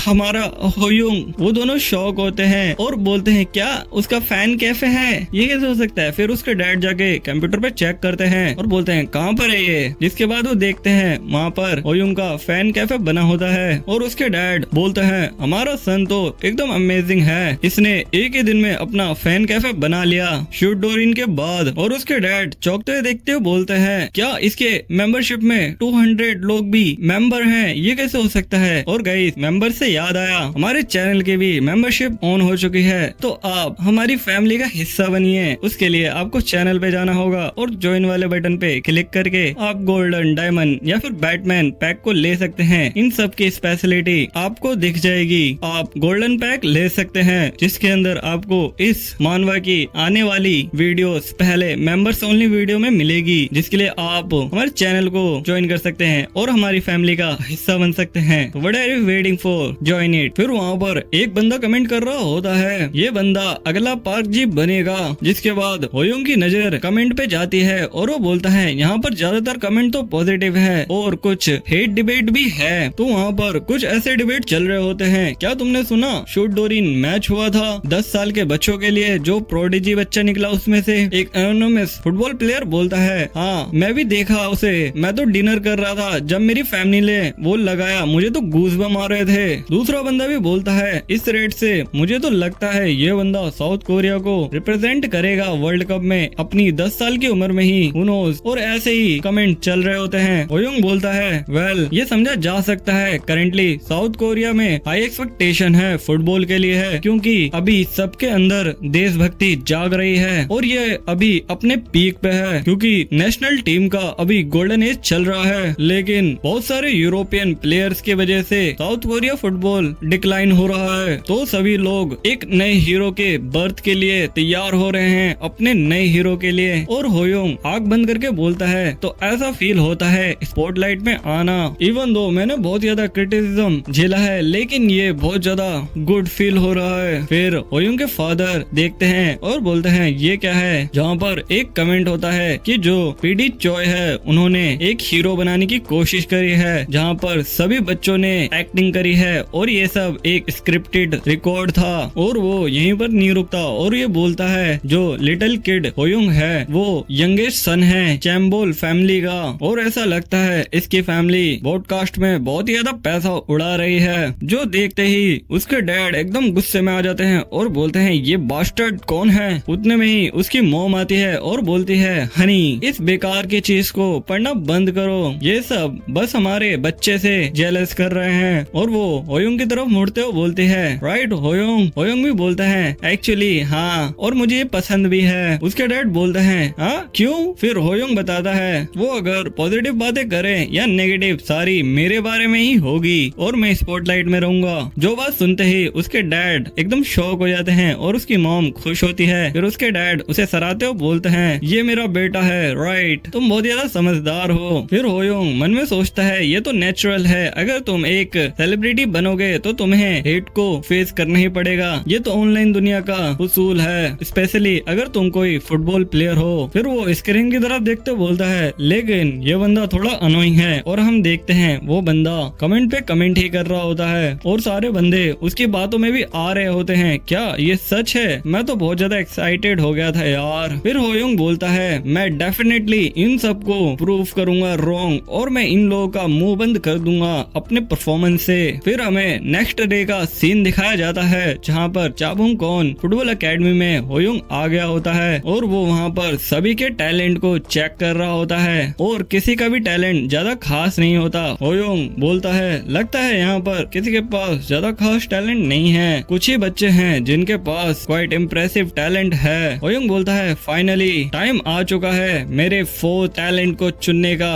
हमारा होयोंग। वो दोनों शॉक होते हैं और बोलते हैं क्या उसका फैन क्या कैफे है, ये कैसे हो सकता है। फिर उसके डैड जाके कंप्यूटर पे चेक करते हैं और बोलते हैं कहाँ पर है ये। जिसके बाद वो देखते हैं वहाँ पर होयुंग का फैन कैफे बना होता है और उसके डैड बोलते हैं हमारा सन तो एकदम अमेजिंग है, इसने एक ही दिन में अपना फैन कैफे बना लिया शूट डोरिन के बाद। और उसके डैड चौंकते हुए देखते हुए बोलते हैं क्या इसके मेंबरशिप में 200 लोग भी मेंबर हैं, ये कैसे हो सकता है। और गाइस मेंबर से याद आया हमारे चैनल की भी मेंबरशिप ऑन हो चुकी है, तो आप हमारी फैमिली का हिस्सा बनिए। उसके लिए आपको चैनल पे जाना होगा और ज्वाइन वाले बटन पे क्लिक करके आप गोल्डन, डायमंड या फिर बैटमैन पैक को ले सकते हैं। इन सब की स्पेशलिटी आपको दिख जाएगी। आप गोल्डन पैक ले सकते हैं जिसके अंदर आपको इस मानवा की आने वाली वीडियोस पहले मेंबर्स ओनली वीडियो में मिलेगी, जिसके लिए आप हमारे चैनल को ज्वाइन कर सकते हैं और हमारी फैमिली का हिस्सा बन सकते हैं। तो what are you waiting for, join it. फिर वहाँ पर एक बंदा कमेंट कर रहा होता है ये बंदा अगला पार्क जी बनेगा। जिसके बाद होयुंग की नजर कमेंट पे जाती है और वो बोलता है यहाँ पर ज्यादातर कमेंट तो पॉजिटिव है और कुछ हेट डिबेट भी है। तो वहाँ पर कुछ ऐसे डिबेट चल रहे होते हैं, क्या तुमने सुना शूट डोरिन मैच हुआ था 10 साल के बच्चों के लिए, जो प्रोडिजी बच्चा निकला उसमें से एक एनोनिमस फुटबॉल प्लेयर बोलता है हाँ मैं भी देखा उसे, मैं तो डिनर कर रहा था जब मेरी फैमिली ने वो लगाया, मुझे तो गूज़बम्प आ रहे थे। दूसरा बंदा भी बोलता है इस रेट से मुझे तो लगता है ये बंदा साउथ कोरिया को रिप्रेजेंट करेगा वर्ल्ड कप में अपनी 10 साल की उम्र में ही, हू नोज़। और ऐसे ही कमेंट चल रहे होते हैं। होयुंग बोलता है वेल ये समझा जा सकता है करेंटली साउथ कोरिया में हाई एक्सपेक्टेशन है फुटबॉल के लिए है, क्योंकि अभी सबके अंदर देशभक्ति जाग रही है और ये अभी अपने पीक पे है, क्योंकि नेशनल टीम का अभी गोल्डन एज चल रहा है। लेकिन बहुत सारे यूरोपियन प्लेयर्स की वजह से साउथ कोरिया फुटबॉल डिक्लाइन हो रहा है, तो सभी लोग एक नए हीरो के बर्थ के लिए तैयार हो रहे हैं, अपने नए हीरो के लिए। और होयुंग आंख बंद करके बोलता है तो ऐसा फील होता है स्पॉटलाइट में आना, इवन दो मैंने बहुत ज्यादा क्रिटिसिज्म झेला है लेकिन ये बहुत ज्यादा गुड फील हो रहा है। फिर होयुंग के फादर देखते हैं और बोलते हैं ये क्या है, जहाँ पर एक कमेंट होता है कि जो पीडी चॉय है उन्होंने एक हीरो बनाने की कोशिश करी है, जहाँ पर सभी बच्चों ने एक्टिंग करी है और ये सब एक स्क्रिप्टेड रिकॉर्ड था। और वो यहीं पर नहीं रुकता और ये बोलता है जो लिटिल किड होयुंग है वो यंगेस्ट सन है चैम्बोल फैमिली का, और ऐसा लगता है इसकी फैमिली ब्रॉडकास्ट में बहुत ही ज्यादा पैसा उड़ा रही है। जो देखते ही उसके डैड एकदम गुस्से में आ जाते हैं और बोलते हैं ये बास्टर्ड कौन है। उतने में ही उसकी मॉम आती है और बोलती है हनी इस बेकार की चीज को पढ़ना बंद करो, ये सब बस हमारे बच्चे से जेलस कर रहे हैं। और वो होयुंग की तरफ मुड़ते हुए बोलती है राइट होयुंग। होयुंग भी बोलता है एक्चुअली हाँ, और मुझे ये पसंद भी है। उसके डैड बोलते हैं हाँ क्यों। फिर होयुंग बताता है वो अगर पॉजिटिव बातें करे या नेगेटिव सारी मेरे बारे में ही होगी और मैं स्पॉटलाइट में रहूंगा। जो बात सुनते ही उसके डैड एकदम शॉक हो जाते हैं और उसकी मॉम खुश होती है। फिर उसके डैड उसे सराहते हुए बोलते हैं ये मेरा बेटा है राइट, तुम बहुत ज्यादा समझदार हो। फिर होयुंग मन में सोचता है ये तो नेचुरल है, अगर तुम एक सेलिब्रिटी बनोगे तो तुम्हें हेट को फेस करना ही पड़ेगा, ये तो ऑनलाइन दुनिया का उसूल है, स्पेशली अगर तुम कोई फुटबॉल प्लेयर हो। फिर वो स्क्रीन की तरफ देखते बोलता है लेकिन ये बंदा थोड़ा अनोइंग है। और हम देखते हैं वो बंदा कमेंट पे कमेंट ही कर रहा होता है और सारे बंदे उसकी बातों में भी आ रहे होते हैं क्या ये सच है। मैं तो बहुत ज्यादा एक्साइटेड हो गया था यार। फिर होयुंग बोलता है मैं डेफिनेटली इन सबको प्रूव करूंगा रॉन्ग और मैं इन लोगों का मुंह बंद कर दूंगा अपने परफॉर्मेंस से। फिर हमें नेक्स्ट डे का सीन दिखाया जाता है जहाँ पर चाबुंग कौन फुटबॉल एकेडमी में होयुंग आ गया होता है और वो वहाँ पर सभी के टैलेंट को चेक कर रहा होता है और किसी का भी टैलेंट ज्यादा खास नहीं होता। होयुंग बोलता है लगता है यहाँ पर किसी के पास ज्यादा खास टैलेंट नहीं है, कुछ ही बच्चे हैं जिनके पास क्वाइट इम्प्रेसिव टैलेंट है। होयुंग बोलता है फाइनली टाइम आ चुका है मेरे 4 टैलेंट को चुनने का।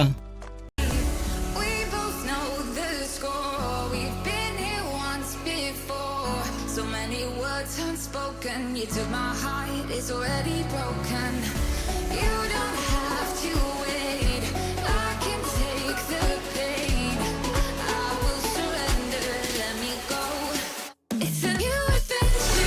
We both know the score. We've been here once before. So many words unspoken. You took my heart, it's already broken. You don't have to wait. I can take the pain. I will surrender. Let me go. It's a new adventure.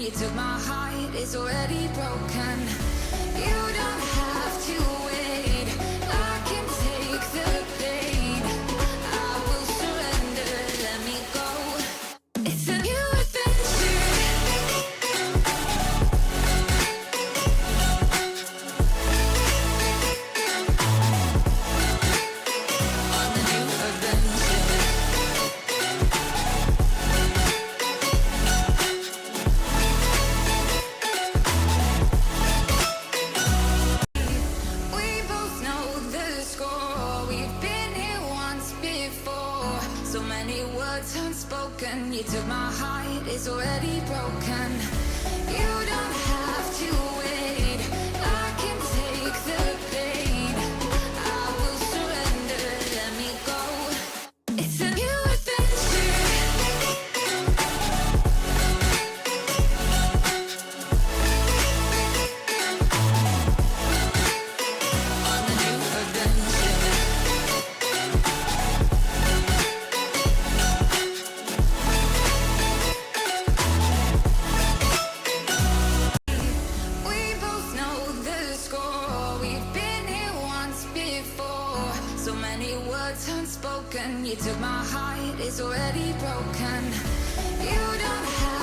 You took my heart, it's already broken. You don't have to wait, I can take the pain. I will surrender, let me go. It's a new adventure. On a new adventure. We both know the score. We've been here once before. So many words unspoken. You took my heart, it's already broken. You don't have to wait, I can take the pain. I will surrender, let me go. It's a new adventure. On a new adventure. We both know the score. We've been here once before. So many words unspoken. You took my heart, it's already broken. You don't have